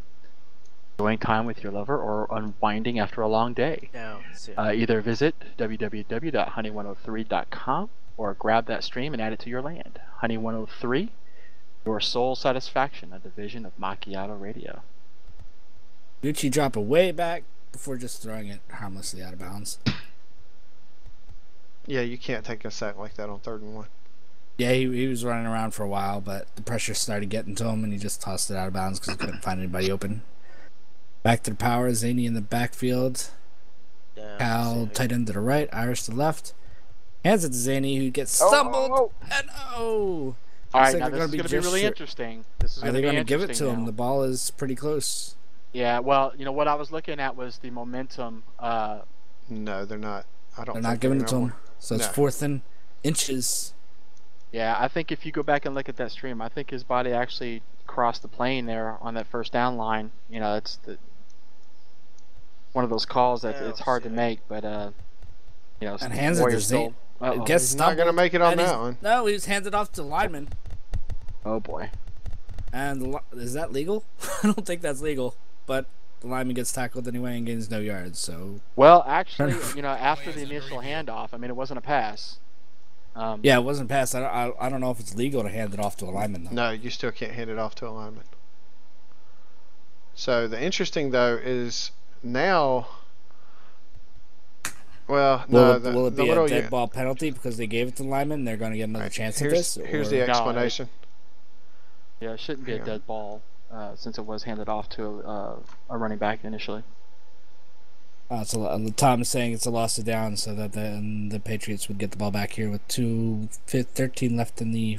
enjoying time with your lover or unwinding after a long day. Down, set. Either visit www.honey103.com or grab that stream and add it to your land. Honey 103, your soul satisfaction, a division of Macchiato Radio. Gucci drop it way back before just throwing it harmlessly out of bounds. Yeah, you can't take a sack like that on 3rd and 1. Yeah, he was running around for a while, but the pressure started getting to him, and he just tossed it out of bounds because he couldn't find anybody open. Back to the power, Zaney in the backfield. Down, Cal set, hike. tight end to the right, Irish to the left. Hands it to Zaney, who gets stumbled. And All right, now this is going to be really short. interesting. This is Are going they to be going to give it to him? now. The ball is pretty close. Yeah, well, you know what I was looking at was the momentum. No, they're not. I don't. They're think not giving it to gonna- him. So it's No. 4th and inches. Yeah, I think if you go back and look at that stream, I think his body actually crossed the plane there on that first down line. You know, it's one of those calls that it's hard to make, but you know, And hands it to Warriors Zaney. still. Gets He's not going to stumbled, make it on and that one. No, he was handed off to the lineman. Oh boy. And is that legal? I don't think that's legal. But the lineman gets tackled anyway and gains no yards. So Well, actually, after the initial handoff, I mean, it wasn't a pass. yeah, it wasn't passed. I don't know if it's legal to hand it off to a lineman though. No, you still can't hand it off to a lineman. So the interesting though is now. Well, no, Will it the be a little dead ball penalty because they gave it to the lineman? They're going to get another chance at this. Here's or- the No, explanation. Yeah, it shouldn't be Hang a on. dead ball since it was handed off to a running back initially. Tom is saying it's a loss of down, so that the Patriots would get the ball back here with 2:13 left in the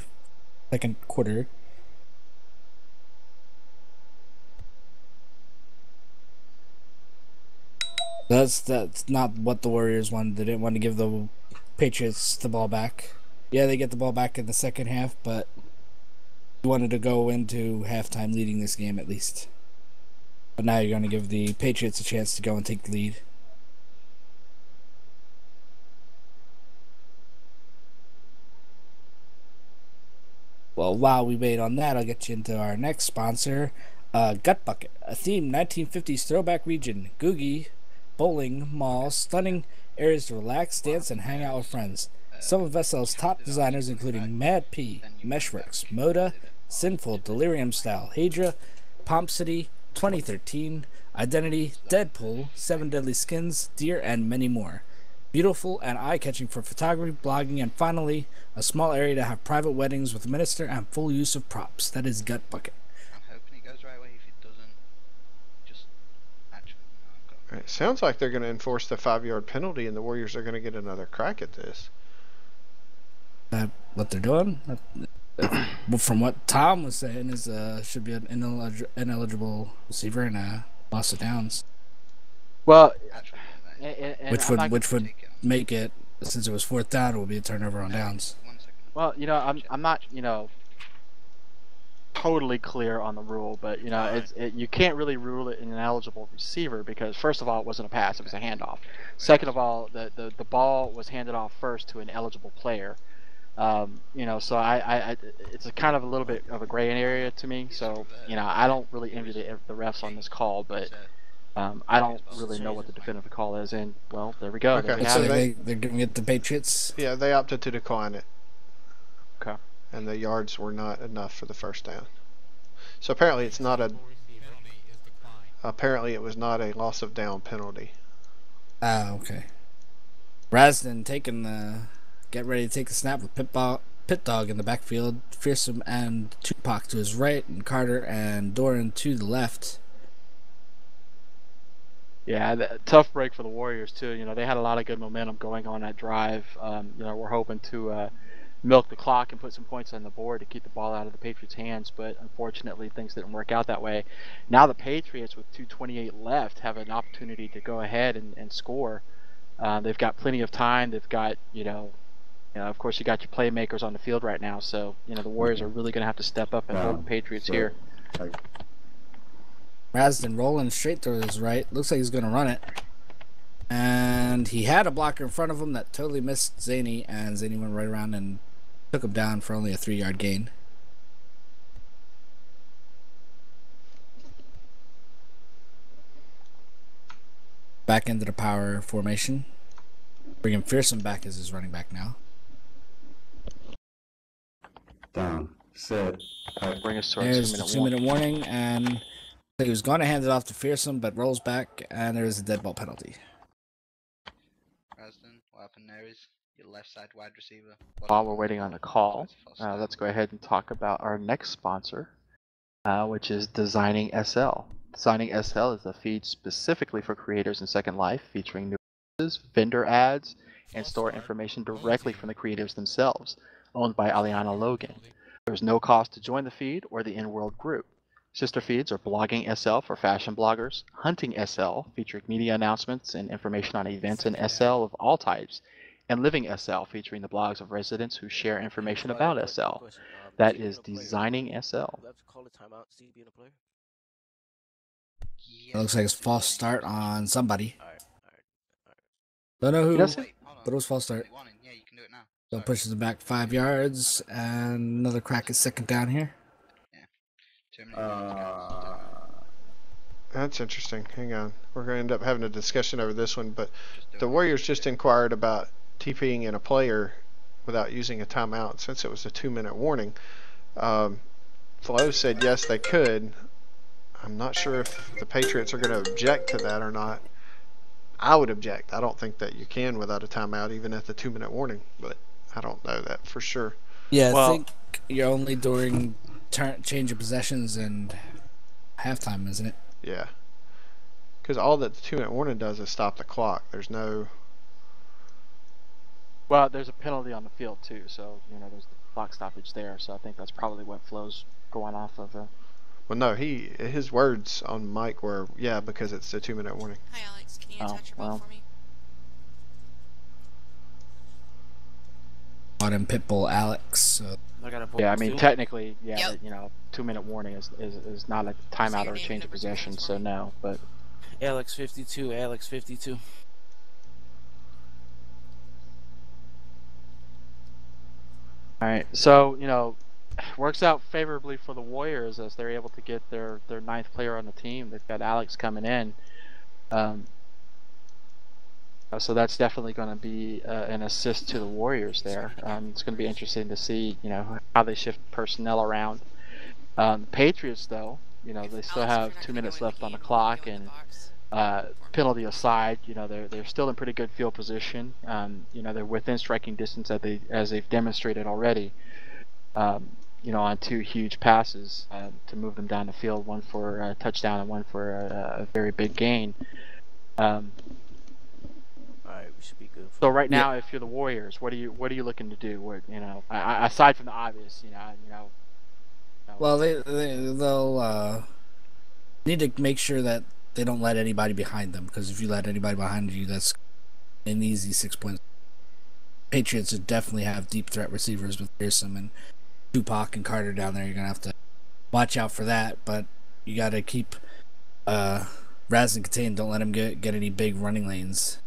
second quarter. That's not what the Warriors wanted. They didn't want to give the Patriots the ball back. Yeah, they get the ball back in the second half, but you wanted to go into halftime leading this game at least. But now you're going to give the Patriots a chance to go and take the lead. Well, while we wait on that, I'll get you into our next sponsor, Gut Bucket, a themed 1950s throwback region. Googie, bowling, malls, stunning areas to relax, dance, and hang out with friends. Some of SL's top designers, including Mad P, Meshworks, Moda, Sinful, Delirium Style, Hadra, Pomp City, 2013, Identity, Deadpool, Seven Deadly Skins, Deer, and many more. Beautiful and eye-catching for photography, blogging, and finally, a small area to have private weddings with a minister and full use of props. That is Gut Bucket. I'm hoping it goes right way. If it doesn't, just actually, no, I've got It sounds like they're going to enforce the 5-yard penalty, and the Warriors are going to get another crack at this. What they're doing, from what Tom was saying, is should be an ineligible receiver and a loss of downs, Well, actually, mate. and which I'm not would take it. make it, since it was fourth down, it will be a turnover on downs. 1 second. Well, I'm not totally clear on the rule, but you can't really rule it an ineligible receiver because first of all, it wasn't a pass; it was a handoff. Second of all, the ball was handed off first to an eligible player. So I it's a kind of a little bit of a gray area to me. So I don't really envy the refs on this call, but I don't really know what the definitive call is. And well, there we go. Okay, There we So have it. they're giving it to Patriots. Yeah, they opted to decline it. Okay. And the yards were not enough for the first down. So apparently it's not a. Apparently it was not a loss of down penalty. Ah, okay. Rasden taking the get ready to take the snap with Pit Dog in the backfield, Fearsome and Tupac to his right, and Carter and Doran to the left. Yeah, tough break for the Warriors too. They had a lot of good momentum going on that drive. We're hoping to milk the clock and put some points on the board to keep the ball out of the Patriots' hands, but unfortunately things didn't work out that way. Now the Patriots, with 2:28 left, have an opportunity to go ahead and score. They've got plenty of time. They've got of course you got your playmakers on the field right now, so the Warriors are really going to have to step up and hold the Patriots here. Rasden rolling straight to his right. Looks like he's going to run it. And he had a blocker in front of him that totally missed Zany, and Zany went right around and took him down for only a 3-yard gain. Back into the power formation. Bringing Fearsome back as his running back now. Down, set, Bring us to our There's the 2-minute 2-minute warning, and he was going to hand it off to Fearsome, but rolls back, and there is a dead ball penalty. Rasden, what happened there is your left side wide receiver. While we're waiting on the call, let's go ahead and talk about our next sponsor, which is Designing SL. Designing SL is a feed specifically for creators in Second Life, featuring new releases, vendor ads, and store information directly from the creators themselves, owned by Aliana Logan. There's no cost to join the feed or the in-world group. Sister feeds are Blogging SL for fashion bloggers, Hunting SL, featuring media announcements and information on events in SL of all types, and Living SL, featuring the blogs of residents who share information about SL. That is Designing SL. It looks like it's false start on somebody. Don't know who, Yes, but it was false start. Yeah, you can do it now. So Sorry. pushes him back 5 yards, and another crack at second down here. Too many counts. That's interesting. Hang on. We're going to end up having a discussion over this one, but Just do the it. Warriors just inquired about TPing in a player without using a timeout since it was a 2-minute warning. Flo said yes, they could. I'm not sure if the Patriots are going to object to that or not. I would object. I don't think that you can without a timeout, even at the 2-minute warning, but I don't know that for sure. Yeah, I Well- think you're only during change of possessions and halftime, isn't it? Yeah. Because all that the 2-minute warning does is stop the clock. There's no. Well, there's a penalty on the field too, so there's the clock stoppage there. So I think that's probably what Flo's going off of. Well, no, his words on mic were, yeah, because it's a 2-minute warning. Hi, Alex. Can you attach your well. ball for me? Bottom Pitbull Alex. So. I got a vote Yeah, I mean too. technically, yeah, Yep. but, 2-minute warning is not a timeout or a name, change of numbers, possession, names so for me. no. But Alex 52. Alex 52. all right, so works out favorably for the Warriors as they're able to get their 9th player on the team. They've got Alex coming in. So that's definitely going to be an assist to the Warriors there. It's going to be interesting to see, how they shift personnel around. Patriots, though, they still have 2 minutes left on the clock, and penalty aside, they're still in pretty good field position. They're within striking distance as they've demonstrated already. On 2 huge passes to move them down the field, one for a touchdown and one for a very big gain. Alright, we should be good. So right now, if you're the Warriors, what are you looking to do? What aside from the obvious, Well, they'll need to make sure that they don't let anybody behind them, because if you let anybody behind you, that's an easy 6 points. Patriots would definitely have deep threat receivers with Pearson and Tupac and Carter down there. You're gonna have to watch out for that, but you got to keep Raz and contained. Don't let him get any big running lanes,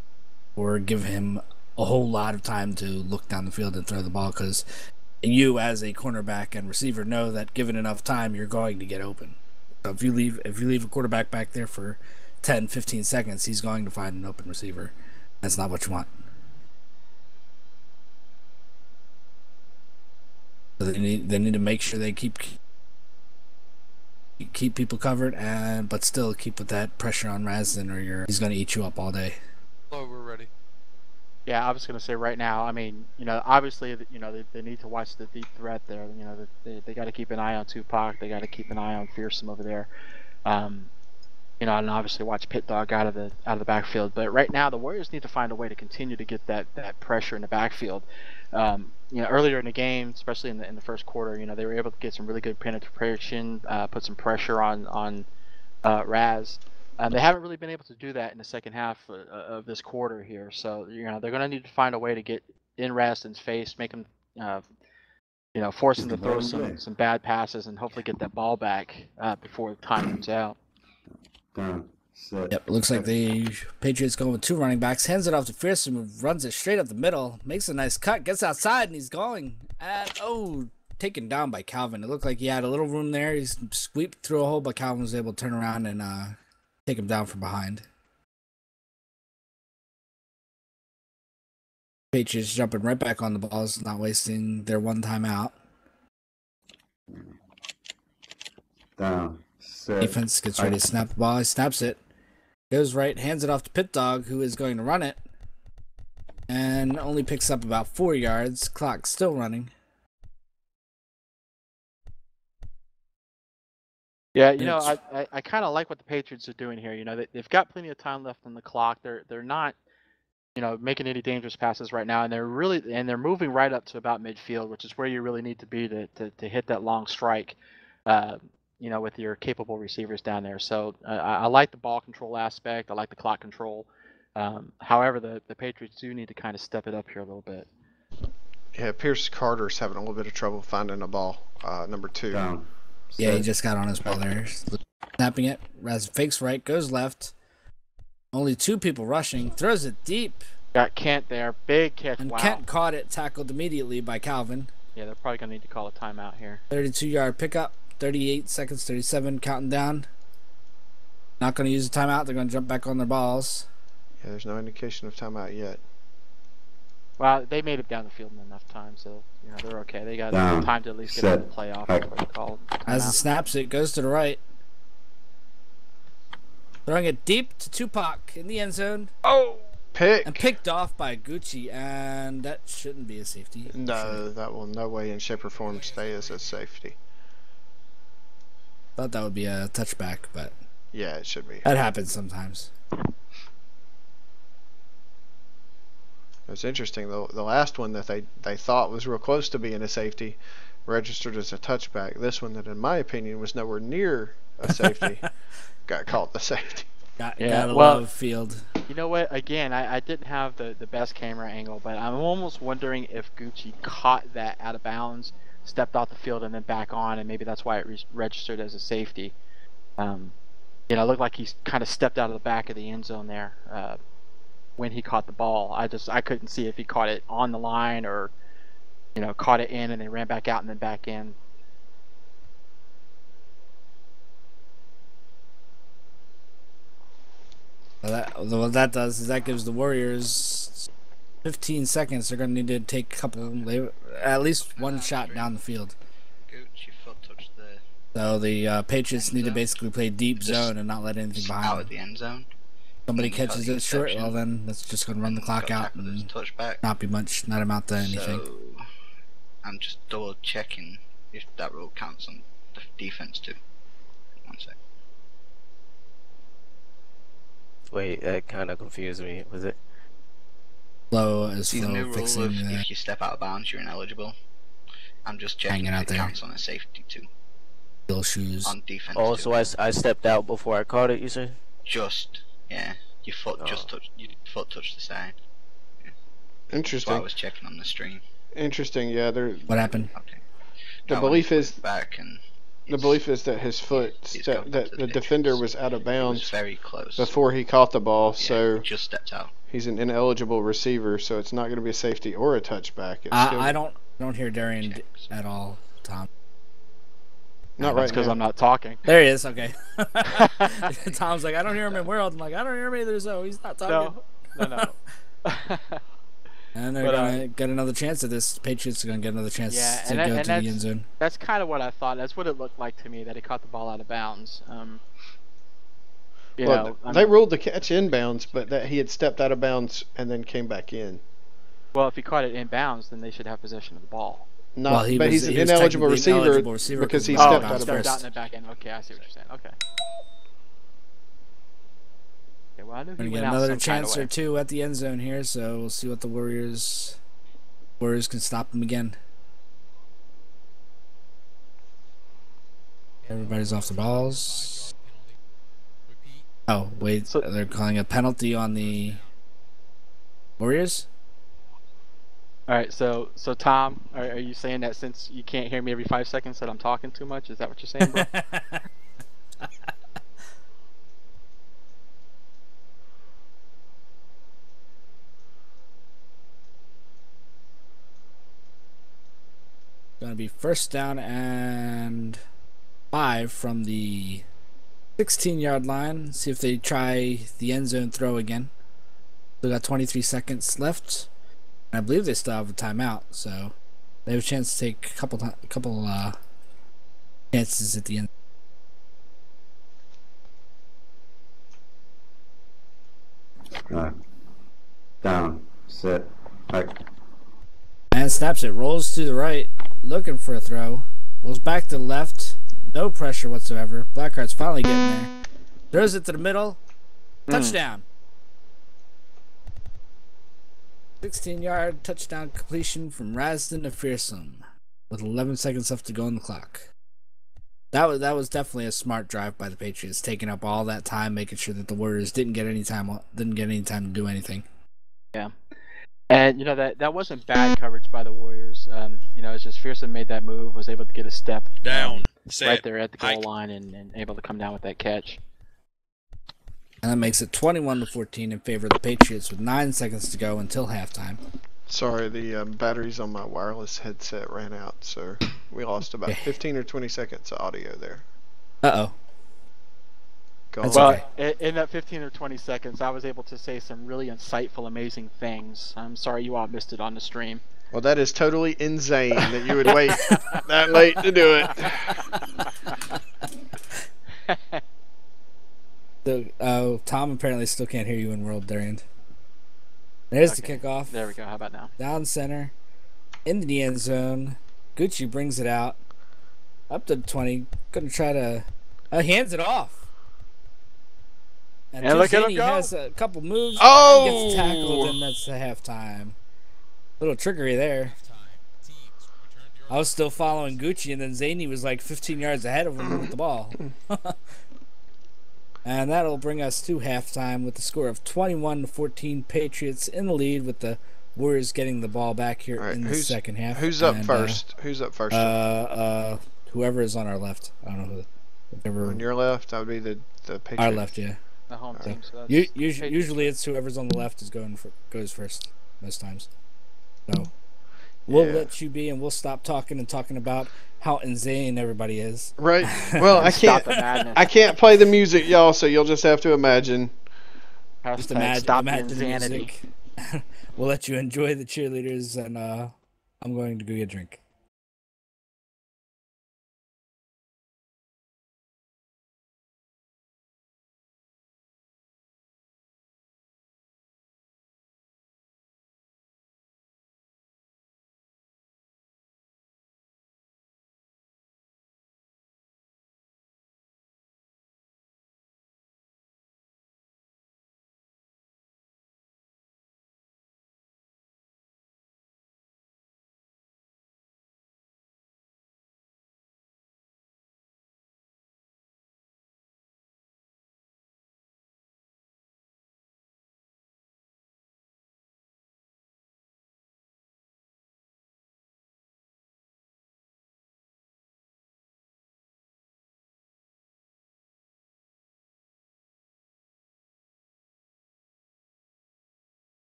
or give him a whole lot of time to look down the field and throw the ball, because you as a cornerback and receiver know that given enough time you're going to get open. So if you leave a quarterback back there for 10-15 seconds, he's going to find an open receiver. That's not what you want. So they need to make sure they keep people covered, but still keep with that pressure on Razin, or he's going to eat you up all day. Oh, we're ready. Yeah, I was going to say right now. I mean, obviously, they need to watch the deep threat there. They got to keep an eye on Tupac. They got to keep an eye on Fearsome over there. And obviously watch Pit Dog out of the backfield. But right now, the Warriors need to find a way to continue to get that pressure in the backfield. Earlier in the game, especially in the first quarter, they were able to get some really good penetration, put some pressure on Raz. They haven't really been able to do that in the second half of this quarter here. So they're going to need to find a way to get in Raston's face, make him force him to throw some bad passes, and hopefully get that ball back before the time runs out. Yep, looks like the Patriots going with 2 running backs. Hands it off to Fearsome, who runs it straight up the middle, makes a nice cut, gets outside, and he's going. And taken down by Calvin. It looked like he had a little room there. He swept through a hole, but Calvin was able to turn around and take him down from behind. Patriots jumping right back on the balls, not wasting their one timeout. Down. Set. Defense gets ready to snap the ball. He snaps it. Goes right, hands it off to Pit Dog, who is going to run it. And only picks up about 4 yards. Clock still running. Yeah, I kind of like what the Patriots are doing here. They've got plenty of time left on the clock. They're not, making any dangerous passes right now, and they're moving right up to about midfield, which is where you really need to be to hit that long strike. With your capable receivers down there. So I like the ball control aspect. I like the clock control. However, the Patriots do need to kind of step it up here a little bit. Yeah, Pierce Carter's having a little bit of trouble finding a ball. Number 2. Down. Yeah, he Set. just got on his ball there. Snapping it. Raz fakes right, goes left. Only 2 people rushing. Throws it deep. Got Kent there. Big catch. And Wow. Kent caught it, tackled immediately by Calvin. Yeah, they're probably going to need to call a timeout here. 32-yard pickup. 38 seconds, 37, counting down. Not going to use a timeout. They're going to jump back on their balls. Yeah, there's no indication of timeout yet. Well, they made it down the field in enough time, so they're okay. They got Down, time to at least get set, in the playoff hike. before they call As it timeout. snaps, it goes to the right. Throwing it deep to Tupac in the end zone. Oh! Pick. And picked off by Gucci, and that shouldn't be a safety. No, that will no way in shape or form stay as a safety. Thought that would be a touchback, but Yeah, it should be. that happens sometimes. It's interesting though. The last one that they thought was real close to being a safety registered as a touchback. This one that, in my opinion, was nowhere near a safety, got called the safety. Gotta love field. You know what? Again, I didn't have the best camera angle, but I'm almost wondering if Gucci caught that out of bounds, stepped off the field, and then back on, and maybe that's why it registered as a safety. It looked like he kind of stepped out of the back of the end zone there when he caught the ball. I couldn't see if he caught it on the line or caught it in and then ran back out and then back in. What that does is that gives the Warriors 15 seconds. They're going to need to take at least one shot down the field. Gucci foot touched the So the Patriots End need to zone. basically play deep Just zone and not let anything out behind of them. the end zone. Somebody Got catches the it short, interception. well then that's just going to run the clock Got out tackled as a and touchback. not amount to anything. So I'm just double checking if that rule counts on the defense too. One sec. Wait, that kind of confused me. Was it? Flow is See the new flow rule fixing of the if you step out of bounds, you're ineligible. I'm just checking Hanging out if it there. counts on a safety too. heel shoes. On defense Oh, too. so I stepped out before I caught it. You said? Yeah, your foot Oh. your foot touched the side. That's why I Interesting. was checking on the stream. Interesting. Yeah, What happened? Okay. the Now when belief he is went back and the belief is that his foot He's gone back that to the the defender Patriots. was out of it was bounds very close. before he caught the ball, Yeah, so he just stepped out. he's an ineligible receiver. So it's not going to be a safety or a touchback. It's still, I don't hear Darian at all, Tom. not That's right because now. I'm not talking. There he is. Okay. Tom's like, I don't hear him in World. I'm like, I don't hear him either. So he's not talking. No. And they're But, gonna get another chance at this. Patriots are gonna get another chance Yeah, to and go that- to and the that's- end zone. That's kind of what I thought. That's what it looked like to me, that he caught the ball out of bounds. Well, they ruled the catch inbounds, but that he had stepped out of bounds and then came back in. Well, if he caught it in bounds, then they should have possession of the ball. Not, Well, he but was- he's an he was ineligible technically an receiver, ineligible receiver because he because he stepped was out out of stepped first. out in the back end. Okay, I see what you're saying. Okay. Okay, well, I knew We're he gonna went get out another some kind of chance way. or two at the end zone here, so we'll see what the Warriors can stop them again. Everybody's off the balls. Oh wait, So- they're calling a penalty on the Warriors. All right, so Tom, are you saying that since you can't hear me every 5 seconds that I'm talking too much? Is that what you're saying, bro? Gonna be first down and 5 from the 16-yard line. See if they try the end zone throw again. Still got 23 seconds left. And I believe they still have a timeout, so they have a chance to take a couple chances at the end. Down, set, hike. And snaps it, rolls to the right, looking for a throw. Rolls back to the left, no pressure whatsoever. Blackheart's finally getting there. Throws it to the middle, touchdown. 16-yard touchdown completion from Rasden to Fearsome, with 11 seconds left to go on the clock. That was definitely a smart drive by the Patriots, taking up all that time, making sure that the Warriors didn't get any time to do anything. Yeah. And that wasn't bad coverage by the Warriors. It's just Fearsome made that move, was able to get a step Down, set, right there at the goal hike. line, and able to come down with that catch. And that makes it 21-14 in favor of the Patriots with 9 seconds to go until halftime. Sorry, the batteries on my wireless headset ran out, so we lost about 15 or 20 seconds of audio there. Uh-oh. Go That's on. okay. In that 15 or 20 seconds, I was able to say some really insightful, amazing things. I'm sorry you all missed it on the stream. Well, that is totally insane that you would wait that late to do it. Tom apparently still can't hear you in World Darian. There's Okay. the kickoff. There we go. How about now? Down center. Into the end zone. Gucci brings it out. Up to the 20. Gonna try to... hands it off. And look at him He go. has a couple moves. Oh! And gets tackled, and that's a halftime. Little trickery there. I was still following Gucci, and then Zany was like 15 yards ahead of him with the ball. And that'll bring us to halftime with the score of 21-14. Patriots in the lead, with the Warriors getting the ball back here All right, in the second half. Who's up first? Who's up first? Whoever is on our left. I don't know who. Whichever. On your left, that would be the Patriots. Our left, yeah. The home team. So Usually it's whoever's on the left goes first most times. So we'll let you be, and we'll stop talking about how insane everybody is. Right. Well, I can't play the music, y'all, so you'll just have to imagine. Just imagine the music. We'll let you enjoy the cheerleaders, and I'm going to go get a drink.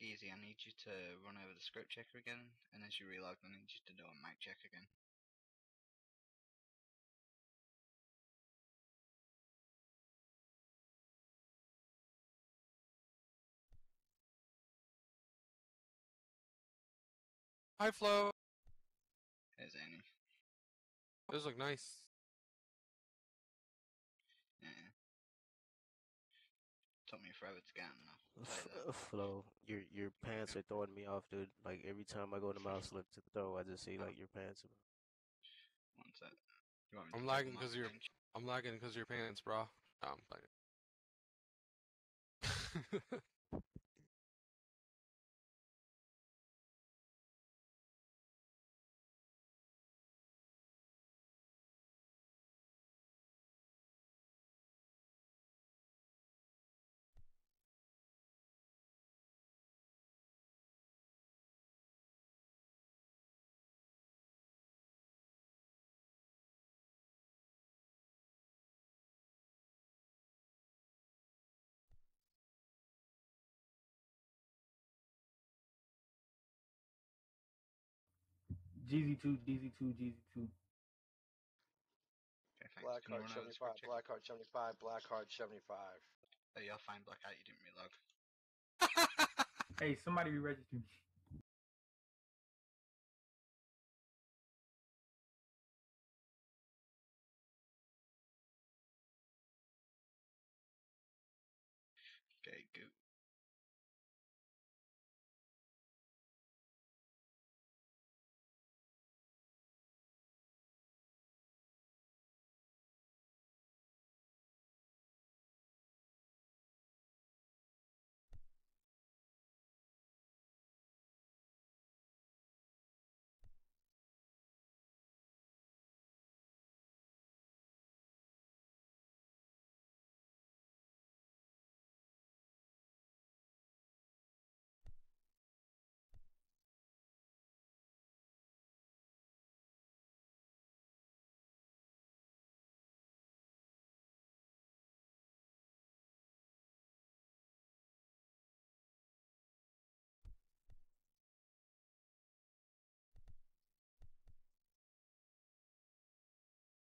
Easy, I need you to run over the script checker again, and as you relog, I need you to do a mic check again. Hi, Flo. Here's Annie. Those look nice. Yeah. Took me forever to get them though. Flo, your pants are throwing me off, dude. Like every time I go to mouse look to throw, I just see like your pants. One sec. You want me I'm to lagging take them because off your again? I'm lagging because your pants, bro. No, I'm playing. GZ2, DZ2, GZ2. Okay, thanks. Black Can you Heart run over the 75, script checker? Black Heart 75, Black Heart 75. Oh, you're fine, Blackout. You didn't relog. Hey, somebody re-register me. Okay, good.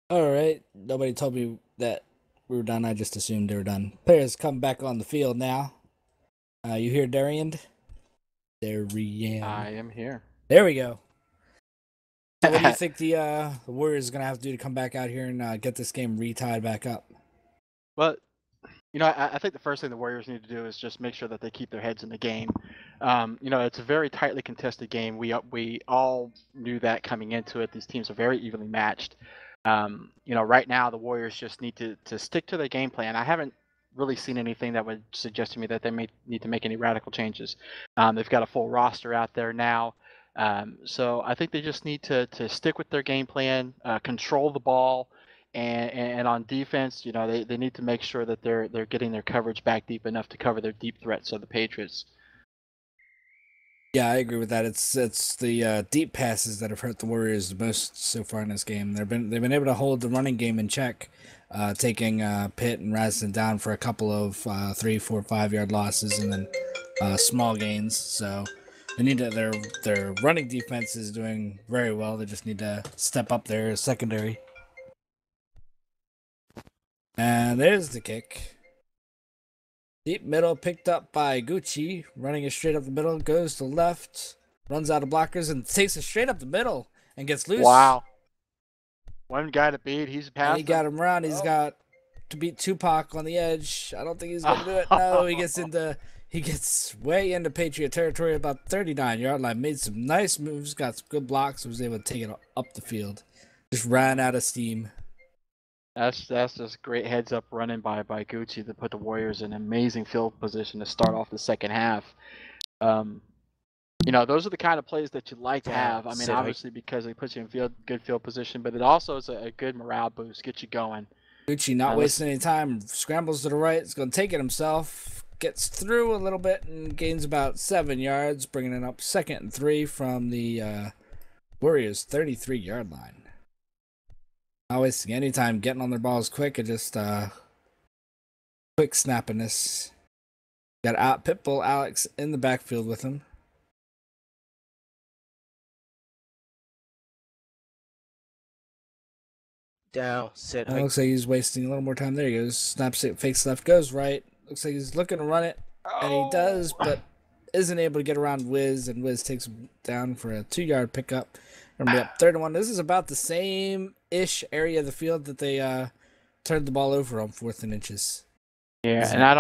All right. Nobody told me that we were done. I just assumed they were done. Players come back on the field now. You hear Darian? Darian. I am here. There we go. So what do you think the Warriors are going to have to do to come back out here and get this game retied back up? Well, I think the first thing the Warriors need to do is just make sure that they keep their heads in the game. It's a very tightly contested game. We all knew that coming into it. These teams are very evenly matched. Right now the Warriors just need to stick to their game plan. I haven't really seen anything that would suggest to me that they may need to make any radical changes. They've got a full roster out there now. So I think they just need to stick with their game plan, control the ball, and on defense, they need to make sure that they're getting their coverage back deep enough to cover their deep threats of the Patriots. Yeah, I agree with that. It's the deep passes that have hurt the Warriors the most so far in this game. They've been able to hold the running game in check, taking Pitt and Radisson down for a couple of 3, 4, 5 yard losses and then small gains. So they need to their running defense is doing very well. They just need to step up their secondary. And there's the kick. Deep middle picked up by Gucci, running it straight up the middle, goes to left, runs out of blockers and takes it straight up the middle and gets loose. Wow. One guy to beat, he's past And he got him around. He's got to beat Tupac on the edge. I don't think he's gonna do it. No, he gets way into Patriot territory about 39-yard line. Made some nice moves, got some good blocks, was able to take it up the field. Just ran out of steam. That's just great heads up running by Gucci to put the Warriors in amazing field position to start off the second half. Those are the kind of plays that you like to have. I mean, obviously because it puts you in good field position, but it also is a good morale boost, get you going. Gucci not wasting any time, scrambles to the right, is going to take it himself, gets through a little bit and gains about 7 yards, bringing it up 2nd and 3 from the Warriors' 33-yard line. Not wasting any time, getting on their balls quick and just quick snappiness. Got out Pitbull Alex in the backfield with him. Down, set, It hike. looks like he's wasting a little more time. There he goes. Snaps it, fakes left, goes right. Looks like he's looking to run it, and he does, but isn't able to get around Wiz, and Wiz takes him down for a 2-yard pickup. Gonna be up 3rd-1. This is about the same-ish area of the field that they turned the ball over on 4th and inches. Yeah, and I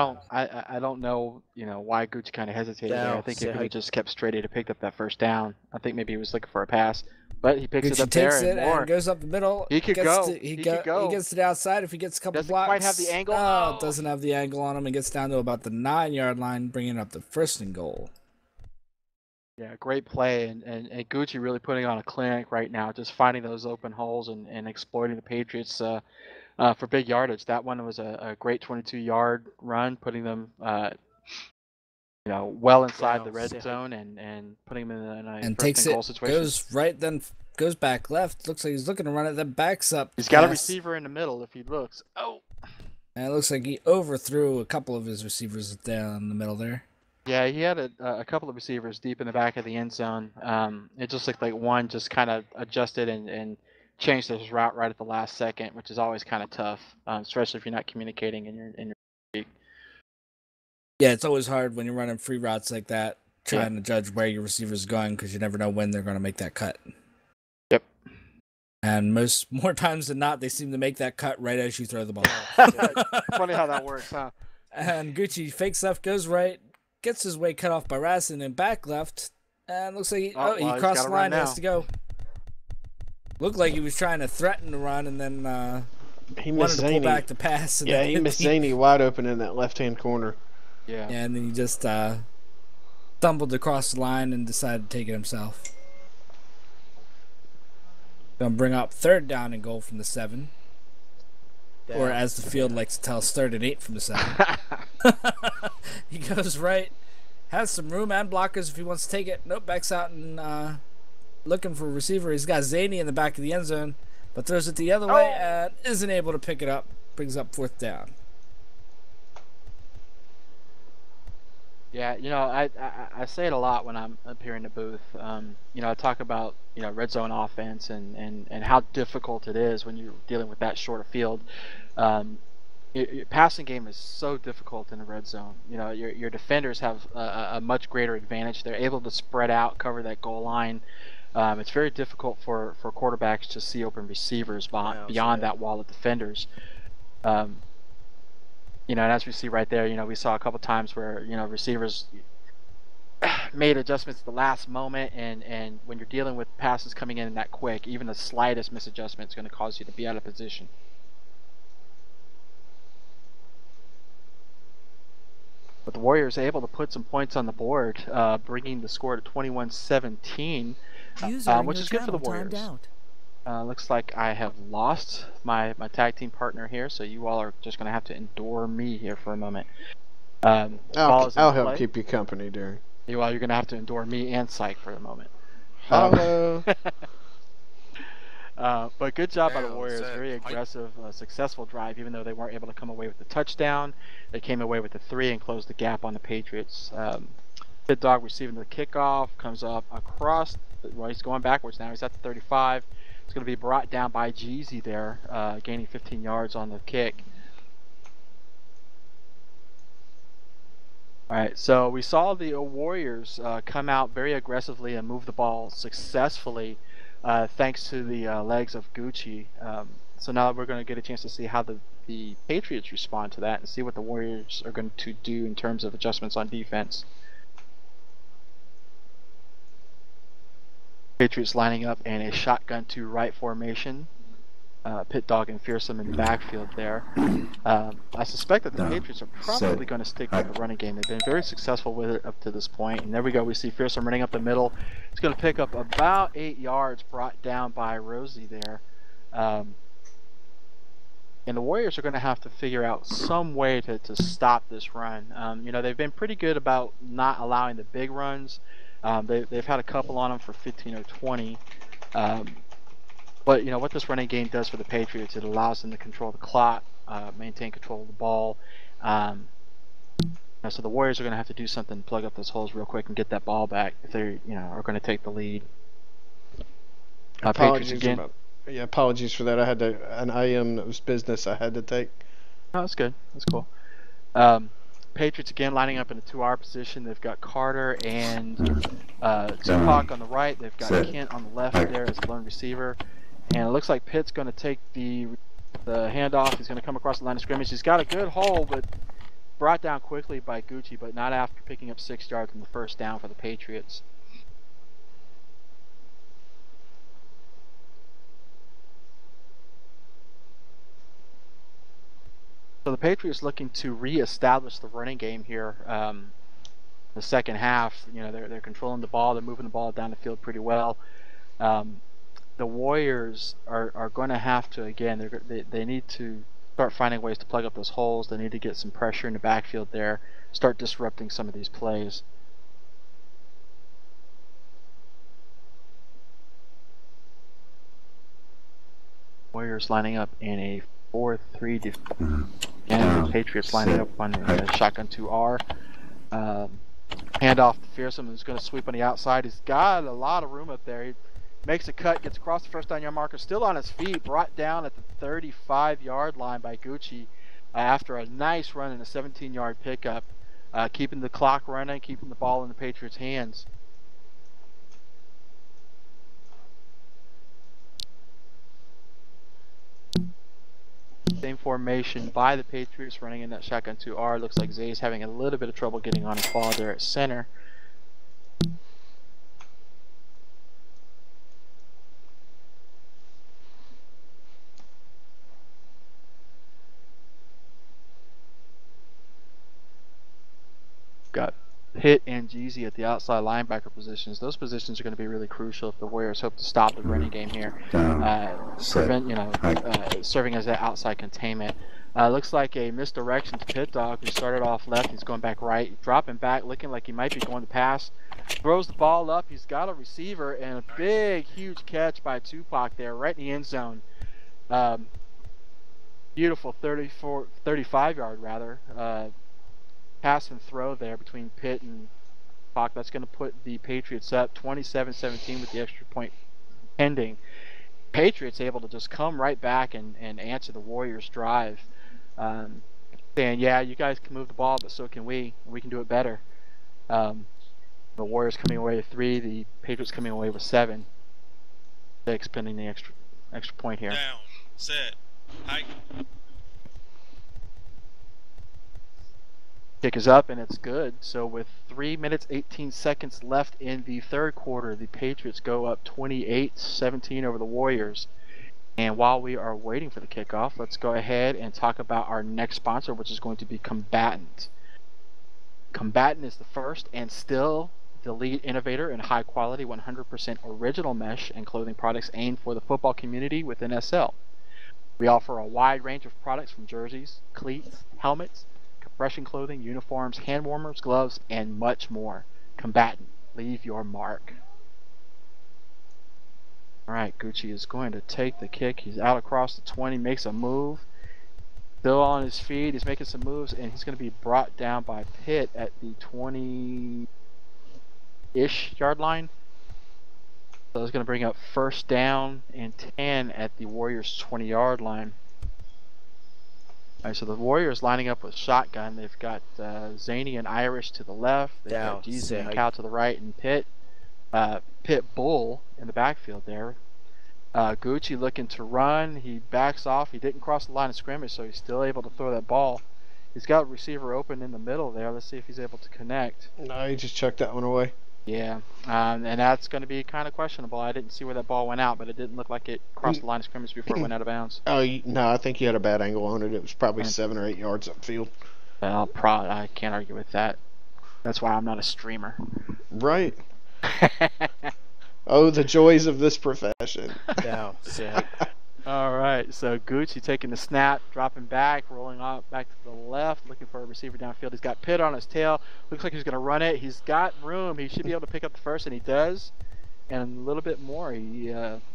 don't know, why Gucci kind of hesitated there. I Down, think set, if he hike. just kept straight, he'd have picked up that first down. I think maybe he was looking for a pass, but he picks it Gucci up there takes it and more. and goes up the middle. He could go. He could go. He gets to the outside if he gets a couple Doesn't blocks. quite have the angle. Oh, Oh. doesn't have the angle on him and gets down to about the 9-yard line, bringing up the 1st and goal. Yeah, great play, and Gucci really putting on a clinic right now, just finding those open holes and exploiting the Patriots for big yardage. That one was a great 22-yard run, putting them well inside Down, the red set, zone and putting them in a And first takes and goal it, situation. goes right, then goes back left. Looks like he's looking to run it, then backs up. He's got a pass. receiver in the middle if he looks. Oh. And it looks like he overthrew a couple of his receivers down in the middle there. Yeah, he had a couple of receivers deep in the back of the end zone. It just looked like one just kind of adjusted and changed his route right at the last second, which is always kind of tough, especially if you're not communicating in your league. Yeah, it's always hard when you're running free routes like that, trying to judge where your receiver's going because you never know when they're going to make that cut. Yep. And more times than not, they seem to make that cut right as you throw the ball. Funny how that works, huh? And Gucci fakes left, goes right, gets his way cut off by Rassin and back left, and looks like he crossed the line, has to go. Looked like he was trying to threaten to run and then He wanted missed to pull Zaney. back the pass. And Yeah, then he missed Zaney wide open in that left-hand corner. Yeah. And then he just stumbled across the line and decided to take it himself. Gonna bring up 3rd down and goal from the 7. Down, Or as the field likes to tell us, 3rd and 8 from the 7. He goes right, has some room and blockers if he wants to take it. Nope, backs out and looking for a receiver. He's got Zaney in the back of the end zone, but throws it the other way and isn't able to pick it up. Brings up 4th down. Yeah, I say it a lot when I'm up here in the booth. I talk about red zone offense and how difficult it is when you're dealing with that short a field. Your passing game is so difficult in the red zone. Your defenders have a much greater advantage. They're able to spread out, cover that goal line. It's very difficult for quarterbacks to see open receivers beyond that wall of defenders. And as we see right there, we saw a couple times where receivers made adjustments at the last moment, and when you're dealing with passes coming in that quick, even the slightest misadjustment is going to cause you to be out of position. But the Warriors are able to put some points on the board, bringing the score to 21-17, which is good for the Warriors. Looks like I have lost my tag team partner here, so you all are just going to have to endure me here for a moment. I'll help keep you company, Darren. You're going to have to endure me and Psych for a moment. Hello. But good job by the Down, Warriors. set, Very hike. aggressive, successful drive, even though they weren't able to come away with the touchdown. They came away with the 3 and closed the gap on the Patriots. Pit Dog receiving the kickoff, comes up across. He's going backwards now. He's at the 35. It's going to be brought down by Jeezy there, gaining 15 yards on the kick. All right, so we saw the Warriors come out very aggressively and move the ball successfully, thanks to the legs of Gucci. So now we're going to get a chance to see how the Patriots respond to that and see what the Warriors are going to do in terms of adjustments on defense. Patriots lining up in a shotgun to right formation. Pit Dog and Fearsome in the backfield there. I suspect that the Patriots are probably going to stick with the running game. They've been very successful with it up to this point. And there we go. We see Fearsome running up the middle. He's going to pick up about 8 yards, brought down by Rosie there. And the Warriors are going to have to figure out some way to stop this run. They've been pretty good about not allowing the big runs. They've had a couple on them for 15 or 20. But what this running game does for the Patriots, it allows them to control the clock, maintain control of the ball, So the Warriors are going to have to do something to plug up those holes real quick and get that ball back if they are going to take the lead. Patriots again. Apologies for that. I had an IM that was business I had to take. Oh, that's good. That's cool. Patriots again lining up in a 2R position. They've got Carter and Tupac on the right. They've got Kent on the left there as a lone receiver. And it looks like Pitt's going to take the handoff. He's going to come across the line of scrimmage. He's got a good hole, but brought down quickly by Gucci, but not after picking up 6 yards in the first down for the Patriots. So the Patriots looking to reestablish the running game here. The second half, they're controlling the ball. They're moving the ball down the field pretty well. The Warriors are going to have to, again, they need to start finding ways to plug up those holes. They need to get some pressure in the backfield there, start disrupting some of these plays. Warriors lining up in a 4-3 defense. Again, the Patriots lining up on a shotgun 2R. Handoff to Fearsome, who's going to sweep on the outside. He's got a lot of room up there. He makes a cut, gets across the first down-yard marker, still on his feet, brought down at the 35-yard line by Gucci after a nice run and a 17-yard pickup, keeping the clock running, keeping the ball in the Patriots' hands. Same formation by the Patriots running in that shotgun 2R. Looks like Zay's having a little bit of trouble getting on his ball there at center. Got Pitt and Jeezy at the outside linebacker positions. Those positions are going to be really crucial if the Warriors hope to stop the running game here. Prevent, serving as that outside containment. Looks like a misdirection to Pit Dog, who started off left. He's going back right, dropping back, looking like he might be going to pass. Throws the ball up. He's got a receiver and a big, huge catch by Tupac there, right in the end zone. Beautiful 35-yard rather. Pass and throw there between Pitt and Tupac. That's going to put the Patriots up 27-17 with the extra point pending. Patriots able to just come right back and answer the Warriors' drive, saying, yeah, you guys can move the ball, but so can we. And we can do it better. The Warriors coming away with 3, the Patriots coming away with 7. 6 pending the extra point here. Down, set, hike. Kick is up and it's good. So with 3 minutes 18 seconds left in the third quarter, the Patriots go up 28-17 over the Warriors. And while we are waiting for the kickoff, let's go ahead and talk about our next sponsor, which is going to be Combatant. Combatant is the first and still the lead innovator in high quality 100% original mesh and clothing products aimed for the football community within SL. We offer a wide range of products from jerseys, cleats, helmets, compression clothing, uniforms, hand warmers, gloves, and much more. Combatant, leave your mark. Alright, Gucci is going to take the kick. He's out across the 20, makes a move. Still on his feet, he's making some moves, and he's going to be brought down by Pitt at the 20-ish yard line. So it's going to bring up first down and 10 at the Warriors' 20-yard line. Alright, so the Warriors lining up with shotgun. They've got Zany and Irish to the left. They've got Jeezy and Cal to the right, and Pitt Bull in the backfield there. Gucci looking to run. He backs off. He didn't cross the line of scrimmage, so he's still able to throw that ball. He's got a receiver open in the middle there. Let's see if he's able to connect. No, he just chucked that one away. Yeah, and that's going to be kind of questionable. I didn't see where that ball went out, but it didn't look like it crossed the line of scrimmage before it went out of bounds. Oh, no, I think he had a bad angle on it. It was probably 7 or 8 yards upfield. Well, I can't argue with that. That's why I'm not a streamer. Right. Oh, the joys of this profession. Down, set. All right, so Gucci taking the snap, dropping back, rolling off back to the left, looking for a receiver downfield. He's got Pitt on his tail. Looks like he's going to run it. He's got room. He should be able to pick up the first, and he does. And a little bit more. He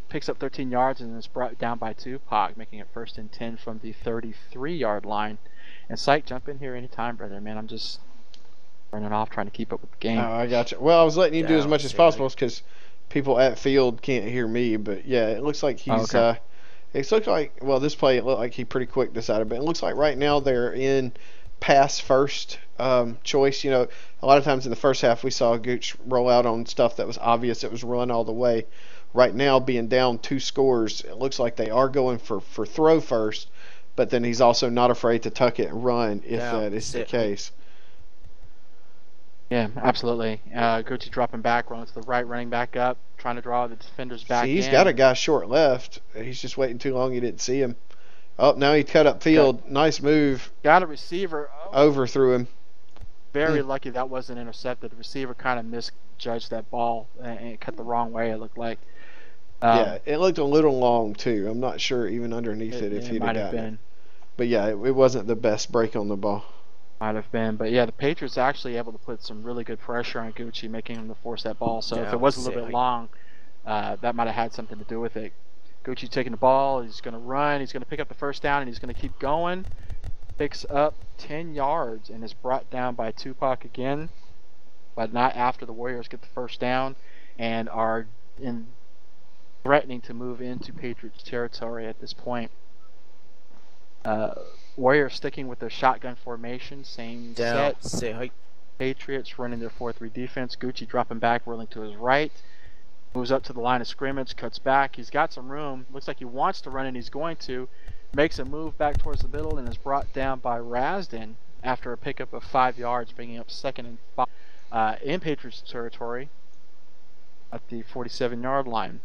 picks up 13 yards and is brought down by Tupac, making it first and 10 from the 33-yard line. And Syke, jump in here anytime, brother. Man, I'm just running off, trying to keep up with the game. Oh, I got you. Well, I was letting you do as Down, much as say possible like- because people at field can't hear me. But yeah, it looks like he's. Okay. It looks like this play. It looked like he pretty quick decided, but it looks like right now they're in pass first choice. You know, a lot of times in the first half we saw Gooch roll out on stuff that was obvious. It was run all the way. Right now, being down 2 scores, it looks like they are going for throw first, but then he's also not afraid to tuck it and run if Down, that is the sit. case. Yeah, absolutely. Gucci dropping back, running to the right, running back up, trying to draw the defenders back See, he's in. got a guy short left. He's just waiting too long. He didn't see him. Oh, now he cut up field. Nice move. Got a receiver. Oh, Overthrew him. very lucky that wasn't intercepted. The receiver kind of misjudged that ball and it cut the wrong way, it looked like. Yeah, it looked a little long, too. I'm not sure even underneath it if he'd have might have gotten it. been. But yeah, it wasn't the best break on the ball. Might have been. But yeah, the Patriots actually able to put some really good pressure on Gucci, making him to force that ball. So if it was a little bit long, that might have had something to do with it. Gucci taking the ball, he's going to run, he's going to pick up the first down, and he's going to keep going. Picks up 10 yards and is brought down by Tupac again, but not after the Warriors get the first down and are threatening to move into Patriots territory at this point. Warriors sticking with their shotgun formation, same Down, set. sit, hike. Patriots running their 4-3 defense. Gucci dropping back, rolling to his right. Moves up to the line of scrimmage, cuts back. He's got some room. Looks like he wants to run and he's going to. Makes a move back towards the middle and is brought down by Rasdin after a pickup of 5 yards, bringing up 2nd and 5 in Patriots territory at the 47-yard line.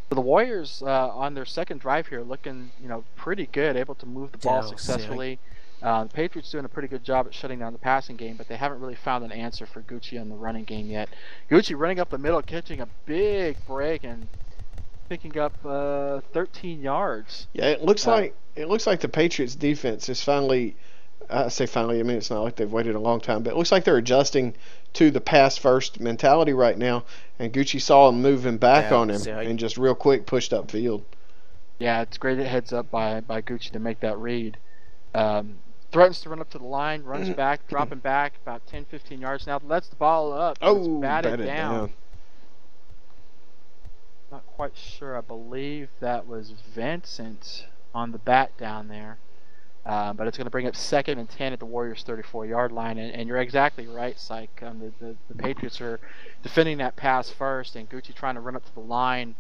So the Warriors on their second drive here looking, pretty good, able to move the ball Down, successfully. The Patriots doing a pretty good job at shutting down the passing game, but they haven't really found an answer for Gucci on the running game yet. Gucci running up the middle, catching a big break and picking up 13 yards. Yeah, it looks like the Patriots defense is finally. I say finally. I mean, it's not like they've waited a long time, but it looks like they're adjusting to the pass first mentality right now. And Gucci saw him moving back on him and just real quick pushed upfield. Yeah, it's great heads up by Gucci to make that read. Threatens to run up to the line, runs back, dropping back about 10-15 yards now. Lets the ball up. Oh, it's batted batted down. Not quite sure. I believe that was Vincent on the bat down there. But it's going to bring up 2nd and 10 at the Warriors' 34-yard line. And you're exactly right, Syke. The Patriots are defending that pass first, and Gucci trying to run up to the line,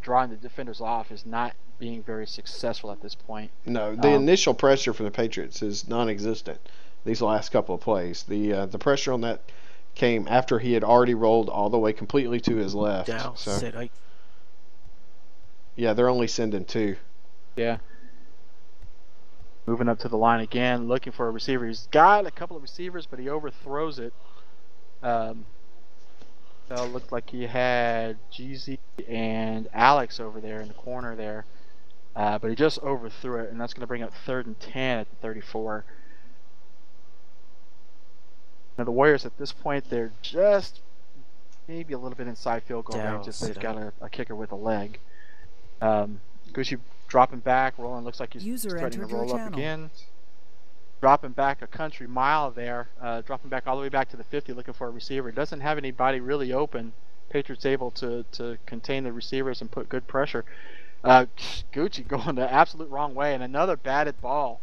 drawing the defenders off, is not being very successful at this point. No, the initial pressure for the Patriots is non-existent these last couple of plays. The pressure on that came after he had already rolled all the way completely to his left. Down, so sit, hike. yeah, they're only sending 2. Yeah. Moving up to the line again, looking for a receiver. He's got a couple of receivers, but he overthrows it. So it looked like he had GZ and Alex over there in the corner there. But he just overthrew it, and that's going to bring up 3rd and 10 at the 34. Now the Warriors at this point, they're just maybe a little bit inside field goal range if they've got a kicker with a leg. Gucci dropping back, rolling, looks like he's threatening to roll up again. Dropping back a country mile there, dropping back all the way back to the 50, looking for a receiver. Doesn't have anybody really open. Patriots able to contain the receivers and put good pressure. Gucci going the absolute wrong way, and another batted ball.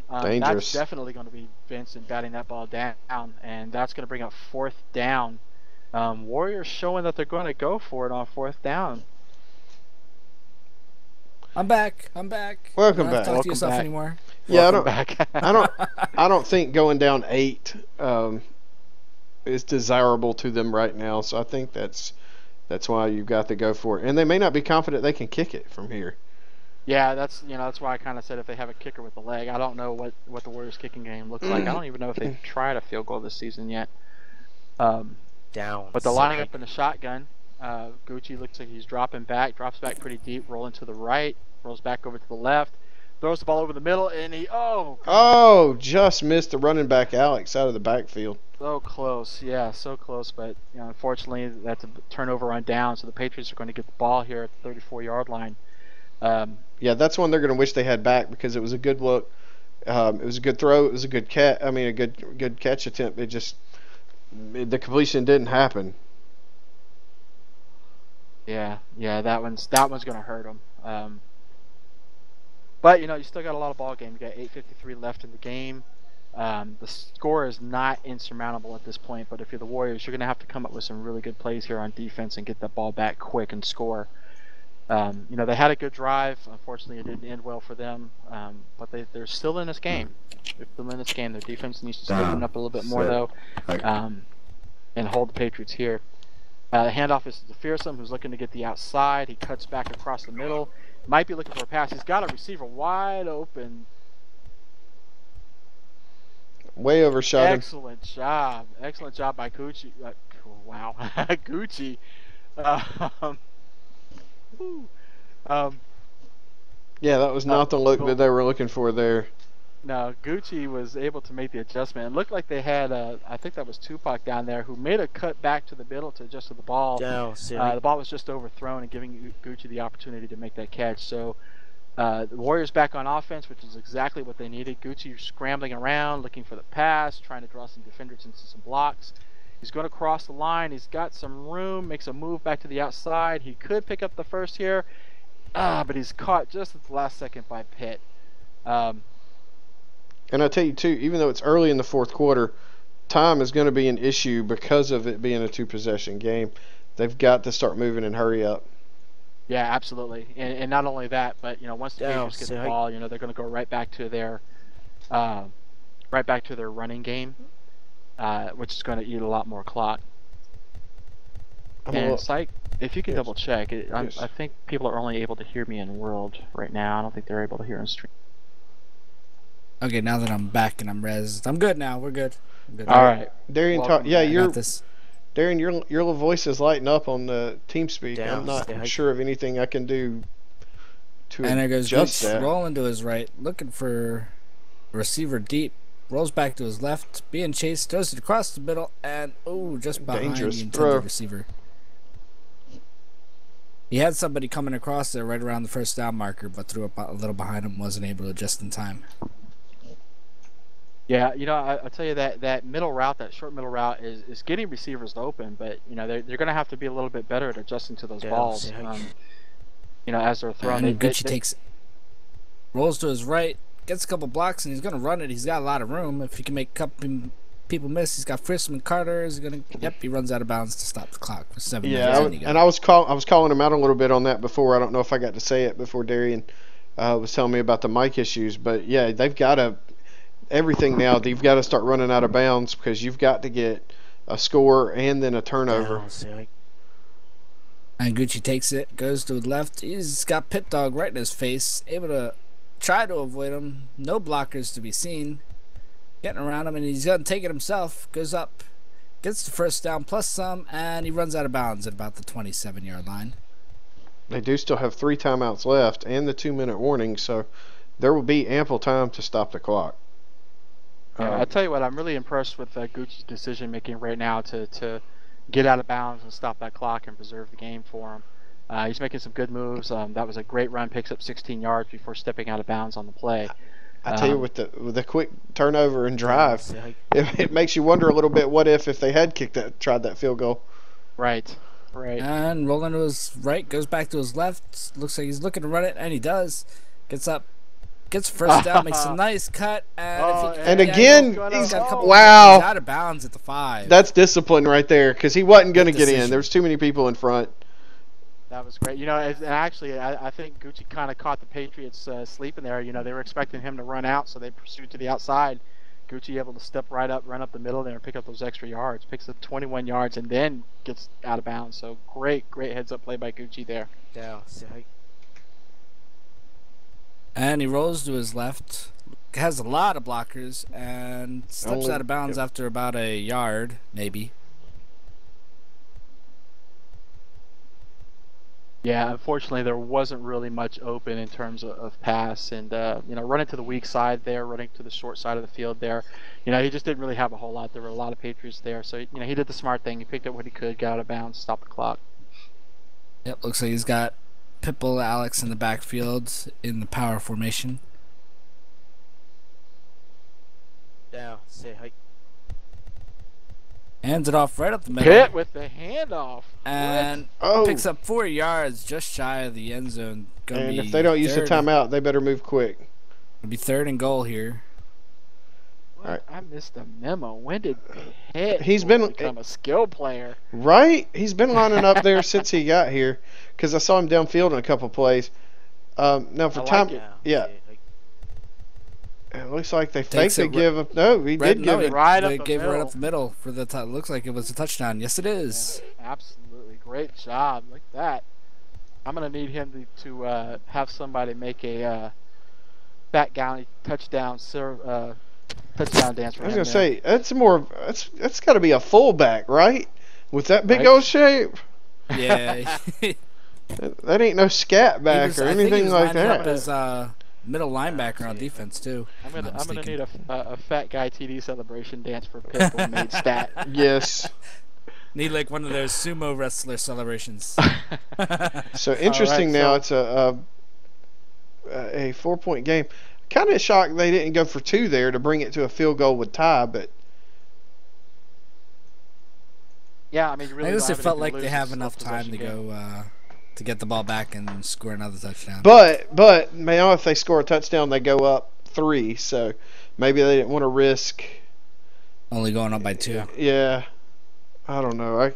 Dangerous. That's definitely going to be Vincent batting that ball down, and that's going to bring up 4th down. Warriors showing that they're going to go for it on 4th down. I'm back. Welcome don't back. have to talk to yourself anymore. Yeah, Back. I don't think going down 8 is desirable to them right now. So I think that's why you've got to go for it. And they may not be confident they can kick it from here. Yeah, that's why I kind of said if they have a kicker with a leg. I don't know what the Warriors kicking game looks like. I don't even know if they've tried a field goal this season yet. Down. But the lineup in the shotgun, Gucci looks like he's drops back pretty deep, rolling to the right, rolls back over to the left, throws the ball over the middle, and he just missed the running back Alex out of the backfield. So close, yeah, so close, but unfortunately that's a turnover on down, so the Patriots are going to get the ball here at the 34-yard line. Yeah, that's one they're going to wish they had back because it was a good look It was a good throw. It was a good catch. I mean, a good catch attempt. The completion didn't happen. Yeah, that one's gonna hurt him. But you still got a lot of ball game. You got 8:53 left in the game. The score is not insurmountable at this point, but if you're the Warriors, you're going to have to come up with some really good plays here on defense and get that ball back quick and score. They had a good drive. Unfortunately, it didn't end well for them, but they're still in this game. They're still in this game. Their defense needs to stiffen up a little bit more, though, and hold the Patriots here. The handoff is to Fearsome, who's looking to get the outside. He cuts back across the middle. Might be looking for a pass. He's got a receiver wide open. Way overshot him. Excellent job by Gucci. Wow, Gucci. Yeah, that was not the look that they were looking for there. No, Gucci was able to make the adjustment. It looked like they had, I think that was Tupac down there, who made a cut back to the middle to adjust to the ball. The ball was just overthrown and giving Gucci the opportunity to make that catch. So the Warriors back on offense, which is exactly what they needed. Gucci scrambling around, looking for the pass, trying to draw some defenders into some blocks. He's going to cross the line. He's got some room, makes a move back to the outside. He could pick up the first here, but he's caught just at the last second by Pitt. And I tell you, too, even though it's early in the fourth quarter, time is going to be an issue because of it being a two-possession game. They've got to start moving and hurry up. Yeah, absolutely. And not only that, but once the Patriots get the ball, they're going to go right back to their running game, which is going to eat a lot more clock. And Psych, if you could double check, I think people are only able to hear me in World right now. I don't think they're able to hear in stream. Okay, now that I'm back and I'm rezzed, I'm good now. We're good. All right, Darian, Darian, your little voice is lighting up on the TeamSpeak. I'm not sure of anything I can do to and there goes adjust that. Rolling to his right, looking for a receiver deep. Rolls back to his left, being chased, throws it across the middle, and just behind the intended receiver. He had somebody coming across there right around the first down marker, but threw up a little behind him, wasn't able to adjust in time. Yeah, I'll tell you that middle route, that short middle route is getting receivers open, but they're going to have to be a little bit better at adjusting to those balls. As they're thrown. And Gucci rolls to his right, gets a couple blocks, and he's going to run it. He's got a lot of room. If he can make a couple people miss, he's got Frisman Carter. He runs out of bounds to stop the clock for 7 minutes. Yeah, and I was calling him out a little bit on that before. I don't know if I got to say it before Darian was telling me about the mic issues, but yeah, they've got to. Everything now, you've got to start running out of bounds because you've got to get a score and then a turnover. And Gucci takes it, goes to the left. He's got Pit Dog right in his face, able to try to avoid him. No blockers to be seen. Getting around him, and he's going to take it himself. Goes up, gets the first down plus some, and he runs out of bounds at about the 27-yard line. They do still have 3 timeouts left and the 2-minute warning, so there will be ample time to stop the clock. Yeah, I'll tell you what, I'm really impressed with Gucci's decision making right now to get out of bounds and stop that clock and preserve the game for him. He's making some good moves. That was a great run, picks up 16 yards before stepping out of bounds on the play. I tell you, with the quick turnover and drive, it makes you wonder a little bit. What if they had tried that field goal? Right. And rolling to his right, goes back to his left. Looks like he's looking to run it, and he does. Gets up. Gets first down, makes a nice cut, and again, he's wow, he's out of bounds at the 5. That's discipline right there, because he wasn't going to get in. There's too many people in front. That was great. Actually, I think Gucci kind of caught the Patriots sleeping there. They were expecting him to run out, so they pursued to the outside. Gucci able to step right up, run up the middle there, and pick up those extra yards. Picks up 21 yards, and then gets out of bounds. So great heads-up play by Gucci there. Yeah, and he rolls to his left, has a lot of blockers, and steps out of bounds after about a yard, maybe. Yeah, unfortunately, there wasn't really much open in terms of pass, and running to the weak side there, running to the short side of the field there. He just didn't really have a whole lot. There were a lot of Patriots there, so he did the smart thing. He picked up what he could, got out of bounds, stopped the clock. Yep, looks like he's got Pitbull Alex in the backfield in the power formation. Down, set, hike. Hands it off right up the middle. Pitt with the handoff. And Oh. picks up 4 yards just shy of the end zone. And if they don't use the timeout, they better move quick. It'll be 3rd and goal here. What? All right. I missed the memo. When did Pitt He's been become a skill player? Right? He's been lining up there since he got here because I saw him downfield in a couple plays. Now for I like time, it. Down, yeah, set, hike. it looks like they Takes faked it to give up. No, he did give no, it. Right up they the gave it right middle. up the middle for the looks like it was a touchdown. Yes, it is. Absolutely. Great job. Like that. I'm going to need him to have somebody make a fat Gowney touchdown touchdown dance for I was him. gonna say that's got to be a fullback, right? With that big Right. old shape, Yeah. that ain't no scat back or I think he anything was like lining up that. as middle linebacker on defense too. I'm if gonna not need mistaken. a fat guy TD celebration dance for Pitt when made stat. Yes. Need like one of those sumo wrestler celebrations. So interesting. Now so- it's a 4-point game. Kind of shocked they didn't go for 2 there to bring it to a field goal with tie, but Yeah, I mean, you really I guess don't it have felt anything like they lose. have It's a enough time to possession game. go to get the ball back and score another touchdown. But now if they score a touchdown, they go up 3. So maybe they didn't want to risk. Only going up by 2. Yeah, I don't know.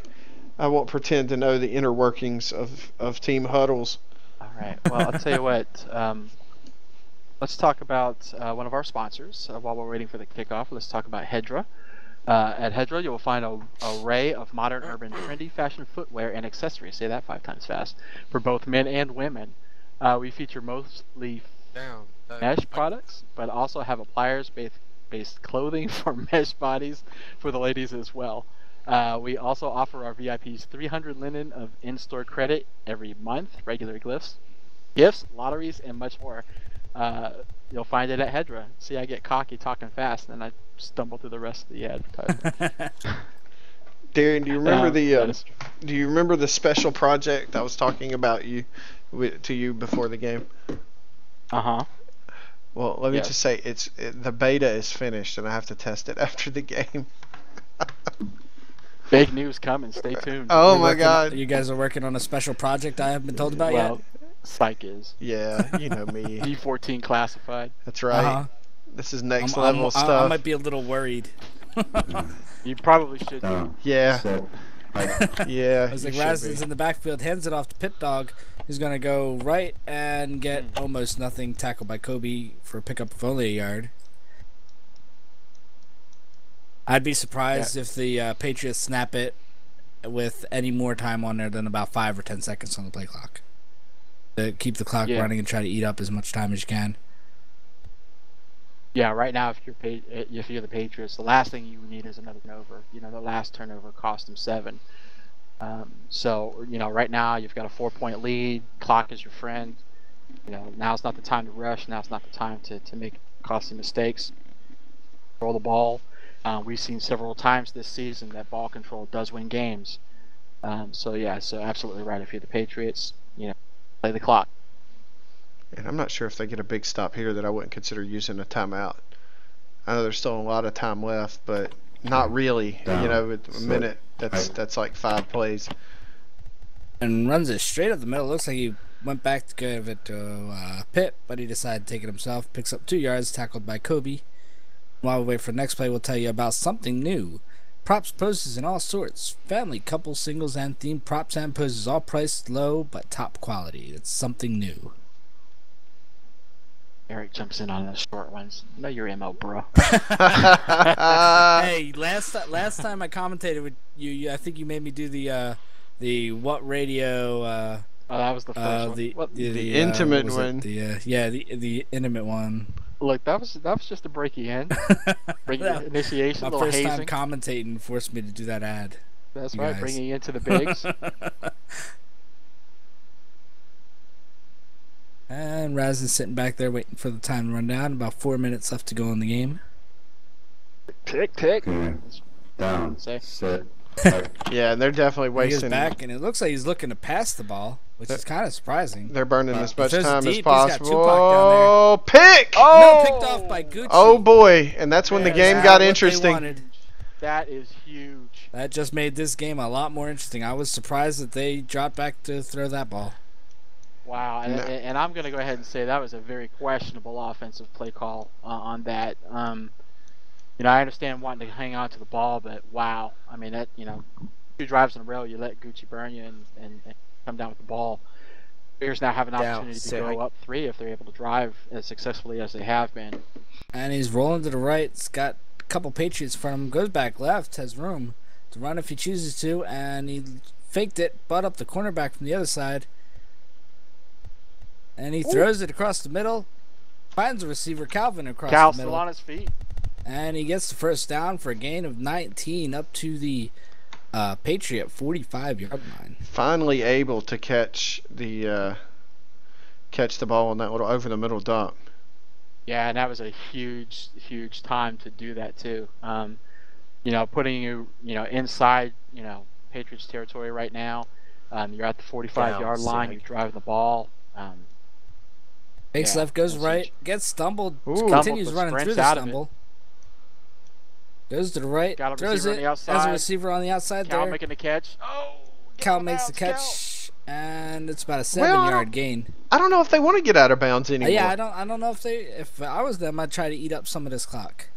I won't pretend to know the inner workings of team huddles. All right. Well, I'll tell you what. Let's talk about one of our sponsors while we're waiting for the kickoff. Let's talk about Hedra. At Hedra, you will find an array of modern, urban, trendy fashion footwear and accessories. Say that 5 times fast. For both men and women. We feature mostly Down. mesh products, but also have a pliers-based clothing for mesh bodies for the ladies as well. We also offer our VIPs 300 linen of in-store credit every month, regular gifts, lotteries, and much more. You'll find it at Hedra. See, I get cocky talking fast, and then I stumble through the rest of the advertisement. Darren, do you remember that do you remember the special project I was talking about to you before the game? Uh-huh. Well, let me Yes. just say the beta is finished, and I have to test it after the game. Big news coming. Stay tuned. Oh You're my working- God! You guys are working on a special project I haven't been told about Well, Psych is. Yeah, you know me. D14 classified. That's yet. right. This is next level I stuff. might be a little worried. You probably should be. Down. Yeah, Set. Hike. yeah. I was you like, should Rasmussen's be. in the backfield, hands it off to Pit Dog. He's going to go right and get almost nothing, tackled by Kobe for a pickup of only a yard. I'd be surprised if the Patriots snap it with any more time on there than about 5 or 10 seconds on the play clock. To keep the clock Yeah. running and try to eat up as much time as you can. Yeah, right now, if you're the Patriots, the last thing you need is another turnover. You know, the last turnover cost them 7. So, you know, right now you've got a 4-point lead. Clock is your friend. You know, now's not the time to rush. Now's not the time to make costly mistakes. Control the ball. We've seen several times this season that ball control does win games. So absolutely right. If you're the Patriots, you know, play the clock. And I'm not sure if they get a big stop here that I wouldn't consider using a timeout. I know there's still a lot of time left, but not really. Down. You know, with a Set. minute, that's Hike. that's like 5 plays. And runs it straight up the middle. Looks like he went back to give it to Pitt, but he decided to take it himself. Picks up 2 yards, tackled by Kobe. While we wait for the next play, we'll tell you about something new. Props, poses, and all sorts. Family, couple, singles, and themed props and poses, all priced low but top quality. It's something new. Eric jumps in on the short ones. Know your MO, bro. Hey, last time I commentated with you, I think you made me do the what radio Oh, that was the first one. the What- The intimate what was it? one. The intimate one. Look, that was just to break you in. Bring you initiation, My a little first time hazing. commentating forced me to do that ad. That's you right, guys. bringing you into the bigs. And Raz is sitting back there waiting for the time to run down. About 4 minutes left to go in the game. Tick. Okay. Down. Say. Set. Hike. Yeah, and they're definitely He goes wasting. back, and it looks like he's looking to pass the ball. which is kind of surprising. They're burning as much throws it time as deep, he's got possible. Tupac down there. Oh, pick! No, picked off by Gucci. Oh boy, and that's when the Man, game That's got what they interesting. wanted. That is huge. That just made this game a lot more interesting. I was surprised that they dropped back to throw that ball. Wow, and I'm going to go ahead and say that was a very questionable offensive play call on that. You know, I understand wanting to hang on to the ball, but wow. I mean, that, you know, 2 drives in a row, you let Gucci burn you and come down with the ball. Bears now have an opportunity to go up 3 if they're able to drive as successfully as they have been. And he's rolling to the right. He's got a couple Patriots in front of him. Goes back left, has room to run if he chooses to, and he faked it, butt up the cornerback from the other side. And he throws it across the middle. Finds the receiver, Calvin, across Cal the middle. still on his feet. And he gets the first down for a gain of 19 up to the Patriot 45-yard line. Finally able to catch the ball on that little over the middle dump. Yeah, and that was a huge, huge time to do that too. You know, putting you know, inside, you know, Patriots territory right now. You're at the 45-yard line. You're driving the ball. Fakes left, goes right, gets stumbled, Ooh. continues Stumbled, but running through sprints the out of it. stumble. Goes to the right, Got a throws receiver it on the outside. as a receiver on the outside Cal there. making the catch. Oh, Cal makes the catch, and it's about a 7-yard gain. I don't know if they want to get out of bounds anymore. Yeah, I don't know if I was them, I'd try to eat up some of this clock.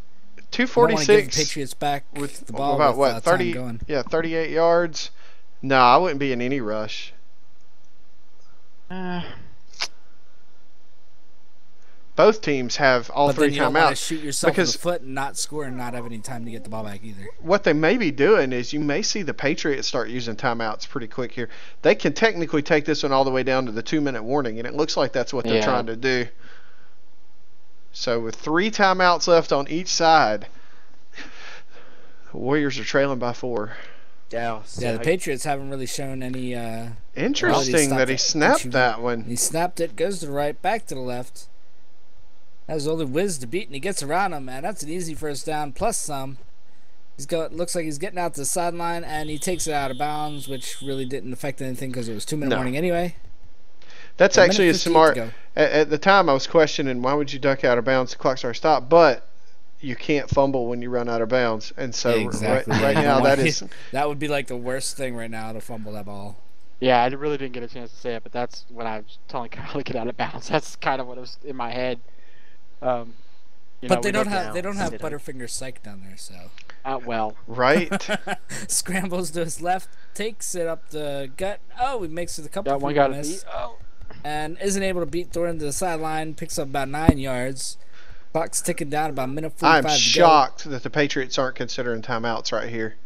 246 Patriots back with the ball about with, what, time 30? going. Yeah, 38 yards. No, I wouldn't be in any rush. Both teams have all But 3 then you don't want to timeouts. shoot yourself in Because the foot and not score and not have any time to get the ball back either. what they may be doing is you may see the Patriots start using timeouts pretty quick here. They can technically take this one all the way down to the 2-minute warning, and it looks like that's what they're trying to do. So with 3 timeouts left on each side, the Warriors are trailing by 4. Yeah, the Patriots haven't really shown any Interesting that he snapped that one. He snapped it, goes to the right, back to the left. That was only Wiz to beat, and he gets around him, man. That's an easy first down, plus some. Looks like he's getting out to the sideline, and he takes it out of bounds, which really didn't affect anything because it was 2-minute warning anyway. That's actually a smart. Go. At the time, I was questioning why would you duck out of bounds? The clock's already stopped, but you can't fumble when you run out of bounds, and so exactly. right now that would be like the worst thing right now to fumble that ball. Yeah, I really didn't get a chance to say it, but that's when I was telling Kyle to get out of bounds. That's kind of what was in my head. But they don't have Butterfinger Psych down there, so. Well. Right. Scrambles to his left, takes it up the gut. Oh, he makes it a couple. Got one guy to beat. Oh. And isn't able to beat Thornton to the sideline. Picks up about 9 yards. Clock's ticking down about a minute 45 to go. I'm shocked that the Patriots aren't considering timeouts right here.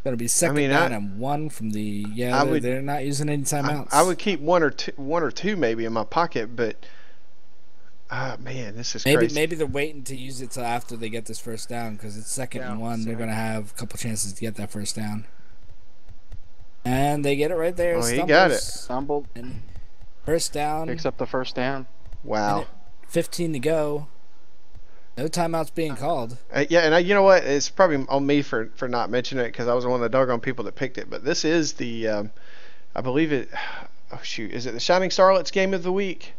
Gonna be second down and 1 from the. Yeah, they're not using any timeouts. I would keep one or two maybe in my pocket, but man, this is crazy. Maybe they're waiting to use it till after they get this first down because it's second and 1. They're gonna have a couple chances to get that first down, and they get it right there. Oh, he got it. Stumbled. And first down. Picks up the first down. Wow. 15 to go. No timeouts being called. Yeah, and you know what? It's probably on me for not mentioning it because I was one of the doggone people that picked it. But this is the, I believe it. Oh shoot, is it the Shining Starlets game of the week?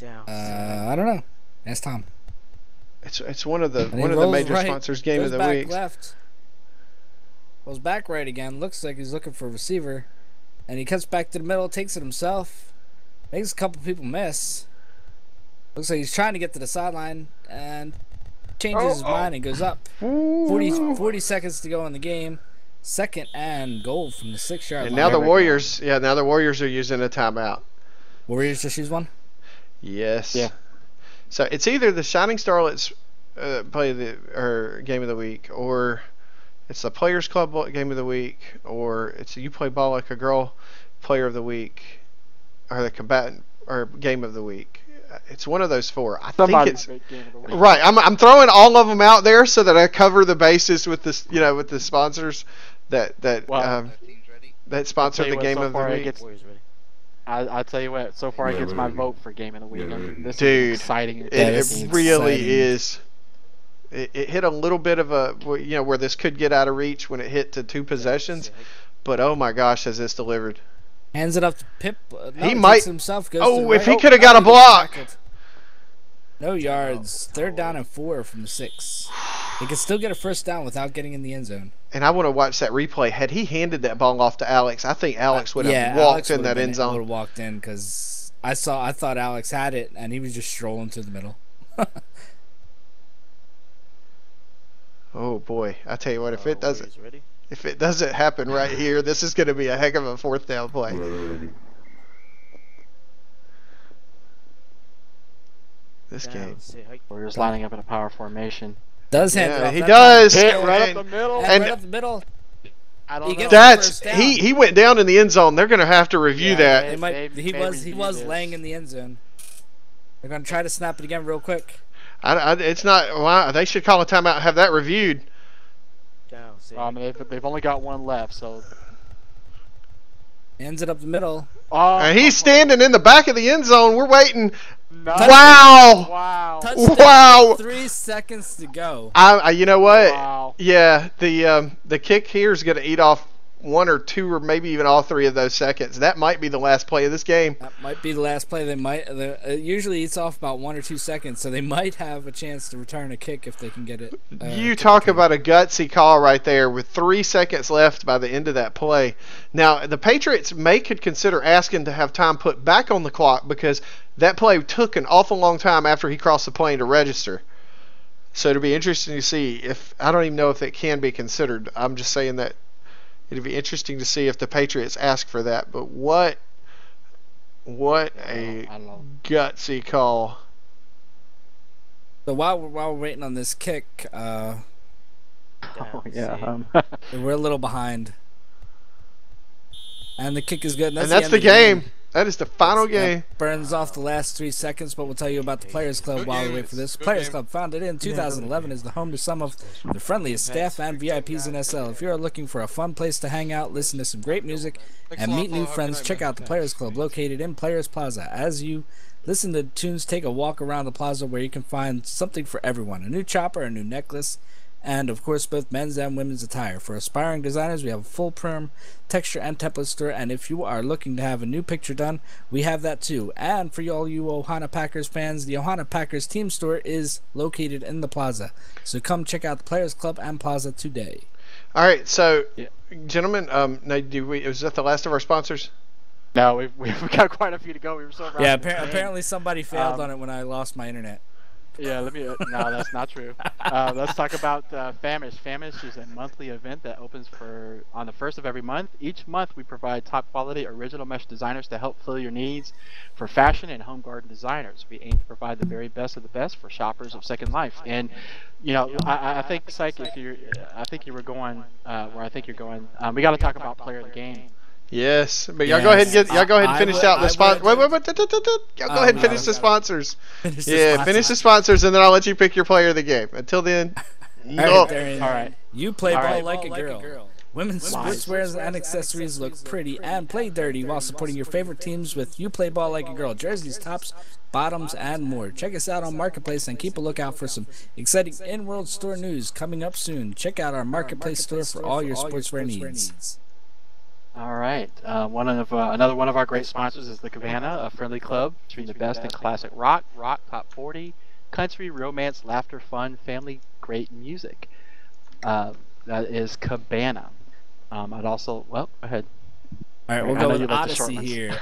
I don't know. Ask Tom. It's one of the major sponsors game of the week. Left. Goes back right again. Looks like he's looking for a receiver, and he cuts back to the middle, takes it himself, makes a couple people miss. Looks like he's trying to get to the sideline and changes his mind and goes up. 40 seconds to go in the game. Second and goal from the 6-yard line. And now the Warriors, are using a timeout. Warriors just use one? Yes. Yeah. So it's either the Shining Starlets game of the week, or it's the Players Club game of the week, or it's You Play Ball Like a Girl player of the week, or the combatant or game of the week. It's one of those 4. I think it's right. I'm throwing all of them out there so that I cover the bases with this, with the sponsors that sponsor the game of the week. I'll tell you what. So far, it gets my vote for game of the week. This is exciting. It really is. It hit a little bit of a where this could get out of reach when it hit to 2 possessions, But oh my gosh, has this delivered? Hands it up to Pip. No, He he might- takes himself. Goes to Oh, the if right. he could have got a he gets block. tackled. No yards. Third down and 4 from the 6. He can still get a first down without getting in the end zone. And I want to watch that replay. Had he handed that ball off to Alex, I think Alex would have Yeah, walked Alex in would have that end Would zone. have walked in because I thought Alex had it and he was just strolling through the middle. Oh boy, I tell you what, if it doesn't, Warriors ready? if it doesn't happen right here, this is going to be a heck of a fourth down play. This game. Down, sit, hike. Warriors lining up in a power formation. Does hand it Yeah, off he that does. time. Hit right And- up the middle. And And- right up the middle. I don't He know. gets That's first down. he went down in the end zone. They're going to have to review Yeah, that. He Maybe was review this. laying in the end zone. They're gonna try to snap it again real quick. It's not. Well, they should call a timeout and have that reviewed. Down, sit. They've only got one left, so. Hands it up the middle. Oh, And he's standing in the back of the end zone. We're waiting. nice. Wow. Wow. Touchdown. Wow. 3 seconds to go. You know what? Wow. Yeah, the kick here is going to eat off one or two or maybe even all 3 of those seconds. That might be the last play of this game. That might be the last play. It usually eats off about 1 or 2 seconds, so they might have a chance to return a kick if they can get it. You talk about a gutsy call right there with 3 seconds left by the end of that play. Now, the Patriots could consider asking to have time put back on the clock because that play took an awful long time after he crossed the plane to register. So it'll be interesting to see if I don't even know if it can be considered. I'm just saying that it'd be interesting to see if the Patriots ask for that. But what a I don't know. gutsy call. So while we're waiting on this kick, Oh, yeah. we're a little behind, and the kick is good. And that's the game. That is the final game. Burns off the last 3 seconds, but we'll tell you about the Players Club Good while we game. wait for this. Good Players game. Club, founded in 2011, is the home to some of the friendliest staff and VIPs in SL. If you are looking for a fun place to hang out, listen to some great music, Thanks and a lot, meet Flo. new Have a friends, good night, check man. out the Players Club located in Players Plaza. As you listen to tunes, take a walk around the plaza where you can find something for everyone. A new chopper, a new necklace, and of course both men's and women's attire. For aspiring designers, we have a full perm texture and template store, and if you are looking to have a new picture done, we have that too. And for all you Ohana Packers fans, the Ohana Packers team store is located in the plaza, so come check out the Players Club and Plaza today. All right, so Yeah. gentlemen, now is that the last of our sponsors? No, we've got quite a few to go. We were so Yeah, wrapped in the game. apparently somebody failed on it when I lost my internet. Yeah, let me. No, that's not true. Let's talk about Famish. Famish is a monthly event that opens on the first of every month. Each month, we provide top quality original mesh designers to help fill your needs for fashion and home garden designers. We aim to provide the very best of the best for shoppers of Second Life. And I think Psych, I think you were going where I think you're going. We got to talk about player of the game. Yes, but y'all go ahead and finish out the sponsors. Wait. Y'all go ahead and finish the sponsors. Finish the sponsors, and then I'll let you pick your player of the game. Until then, no. All right. You play All ball right. like a girl. Women's sportswear and accessories look pretty and play dirty while supporting your favorite teams with You Play Ball Like a Girl jerseys, tops, bottoms, and more. Check us out on Marketplace and keep a lookout for some exciting in-world store news coming up soon. Check out our Marketplace store for all your sportswear needs. All right. Another one of our great sponsors is the Cabana, a friendly club featuring the best in classic rock, top 40, country, romance, laughter, fun, family, great music. That is Cabana. I'd also go ahead. All right, we'll I go know with you like the short Odyssey ones. here.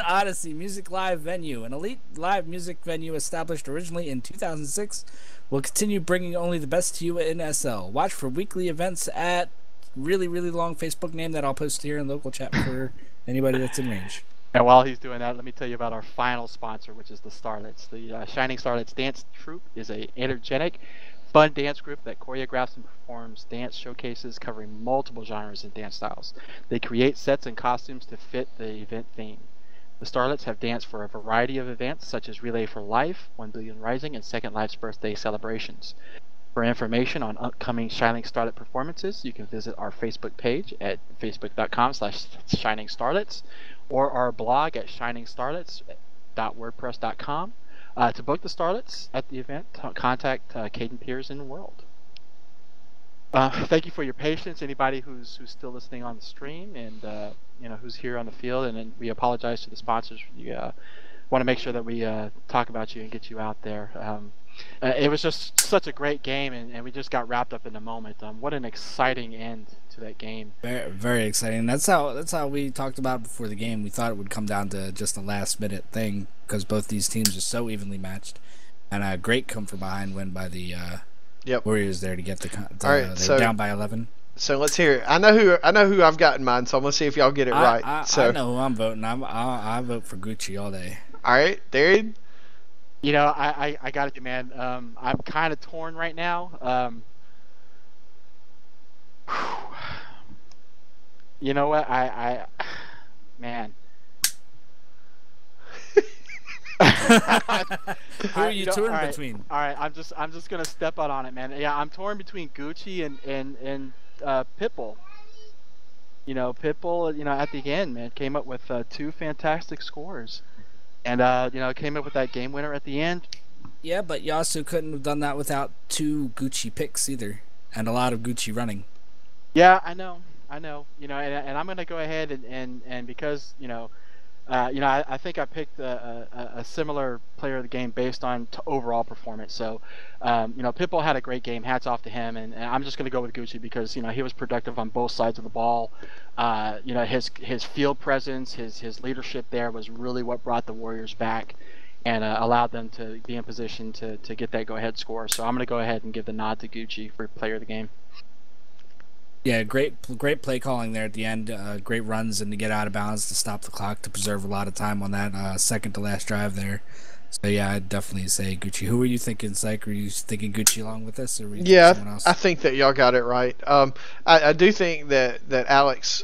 Odyssey Music Live Venue, an elite live music venue established originally in 2006, will continue bringing only the best to you in SL. Watch for weekly events at really long Facebook name that I'll post here in local chat for anybody that's in range. And while he's doing that, let me tell you about our final sponsor, which is the Starlets. The Shining Starlets Dance Troupe is a energetic, fun dance group that choreographs and performs dance showcases covering multiple genres and dance styles. They create sets and costumes to fit the event theme. The Starlets have danced for a variety of events such as Relay for Life, 1 Billion Rising, and Second Life's birthday celebrations. For information on upcoming Shining Starlet performances, you can visit our Facebook page at facebook.com/shiningstarlets or our blog at shiningstarlets.wordpress.com. To book the Starlets at the event, contact Caden Pearson World. Thank you for your patience. Anybody who's still listening on the stream, and who's here on the field, and then we apologize to the sponsors. We want to make sure that we talk about you and get you out there. It was just such a great game, and we just got wrapped up in the moment. What an exciting end to that game. Very, very exciting. That's how we talked about it before the game. We thought it would come down to just a last minute thing because both these teams are so evenly matched, and a great come from behind win by the Warriors there to get the All right, they're down by 11. So let's hear it. I know who I've got in mind, so I'm gonna see if y'all get it right. I know who I'm voting. I vote for Gucci all day. All right, Darian. I got it, man. I'm kind of torn right now. You know what? Man. Who are you torn between? All right, I'm just gonna step out on it, man. Yeah, I'm torn between Gucci and Pitbull. Pitbull, at the end, man, came up with 2 fantastic scores, and came up with that game winner at the end. Yeah, but you also couldn't have done that without 2 Gucci picks either, and a lot of Gucci running. Yeah, I know. And I'm gonna go ahead and because I think I picked a similar player of the game based on overall performance. So, Pitbull had a great game. Hats off to him. And I'm just going to go with Gucci because he was productive on both sides of the ball. His field presence, his leadership there was really what brought the Warriors back and allowed them to be in position to get that go-ahead score. So I'm going to go ahead and give the nod to Gucci for player of the game. Yeah, great play calling there at the end. Great runs and to get out of bounds to stop the clock to preserve a lot of time on that second to last drive there. So yeah, I'd definitely say Gucci. Who were you thinking, Syke? Were you thinking Gucci along with us, or were you thinking someone else? I think that y'all got it right. I do think that Alex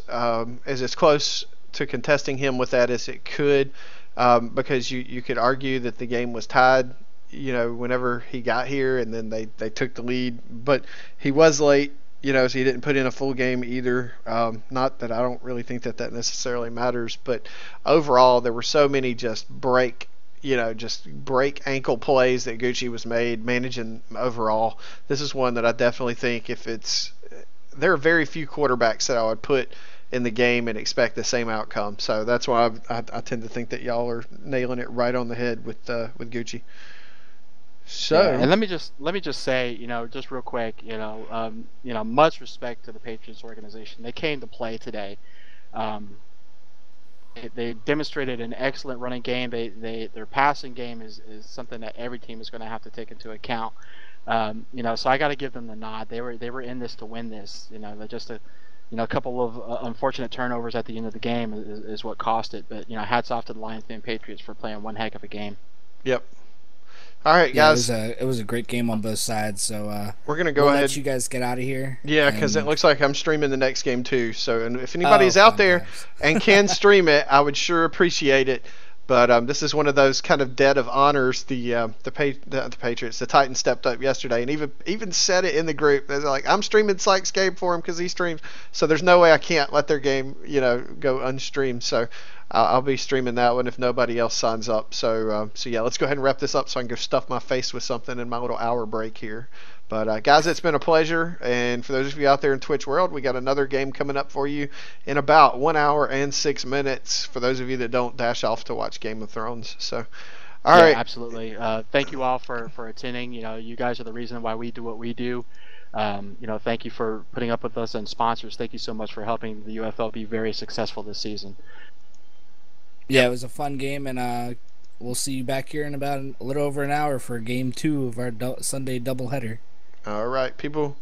is as close to contesting him with that as it could, because you could argue that the game was tied. Whenever he got here, and then they took the lead, but he was late. So he didn't put in a full game either. Not that I don't really think that necessarily matters, but overall there were so many just break ankle plays that Gucci was managing overall. This is one that I definitely think there are very few quarterbacks that I would put in the game and expect the same outcome. So that's why I tend to think that y'all are nailing it right on the head with Gucci. So, yeah, and let me just say, just real quick, much respect to the Patriots organization. They came to play today. They demonstrated an excellent running game. Their passing game is something that every team is going to have to take into account. So I got to give them the nod. They were in this to win this. They're just a couple of unfortunate turnovers at the end of the game is what cost it. But hats off to the Lions and Patriots for playing one heck of a game. Yep. All right, guys. It was a great game on both sides. So we're gonna go ahead. Let you guys get out of here. Yeah, because it looks like I'm streaming the next game too. So, and if anybody's out there and can stream it, I would sure appreciate it. But this is one of those kind of debt of honors. The Patriots, the Titans stepped up yesterday and even said it in the group. They're like, I'm streaming Syke's game for him because he streams. So there's no way I can't let their game go unstreamed. So I'll be streaming that one if nobody else signs up. So yeah, let's go ahead and wrap this up so I can go stuff my face with something in my little hour break here. But guys, it's been a pleasure. And for those of you out there in Twitch world, we got another game coming up for you in about 1 hour and 6 minutes. For those of you that don't dash off to watch Game of Thrones. So, all right. Absolutely. Thank you all for attending. You guys are the reason why we do what we do. Thank you for putting up with us, and sponsors. Thank you so much for helping the UFL be very successful this season. Yeah, it was a fun game, and we'll see you back here in about a little over an hour for Game 2 of our Sunday doubleheader. All right, people.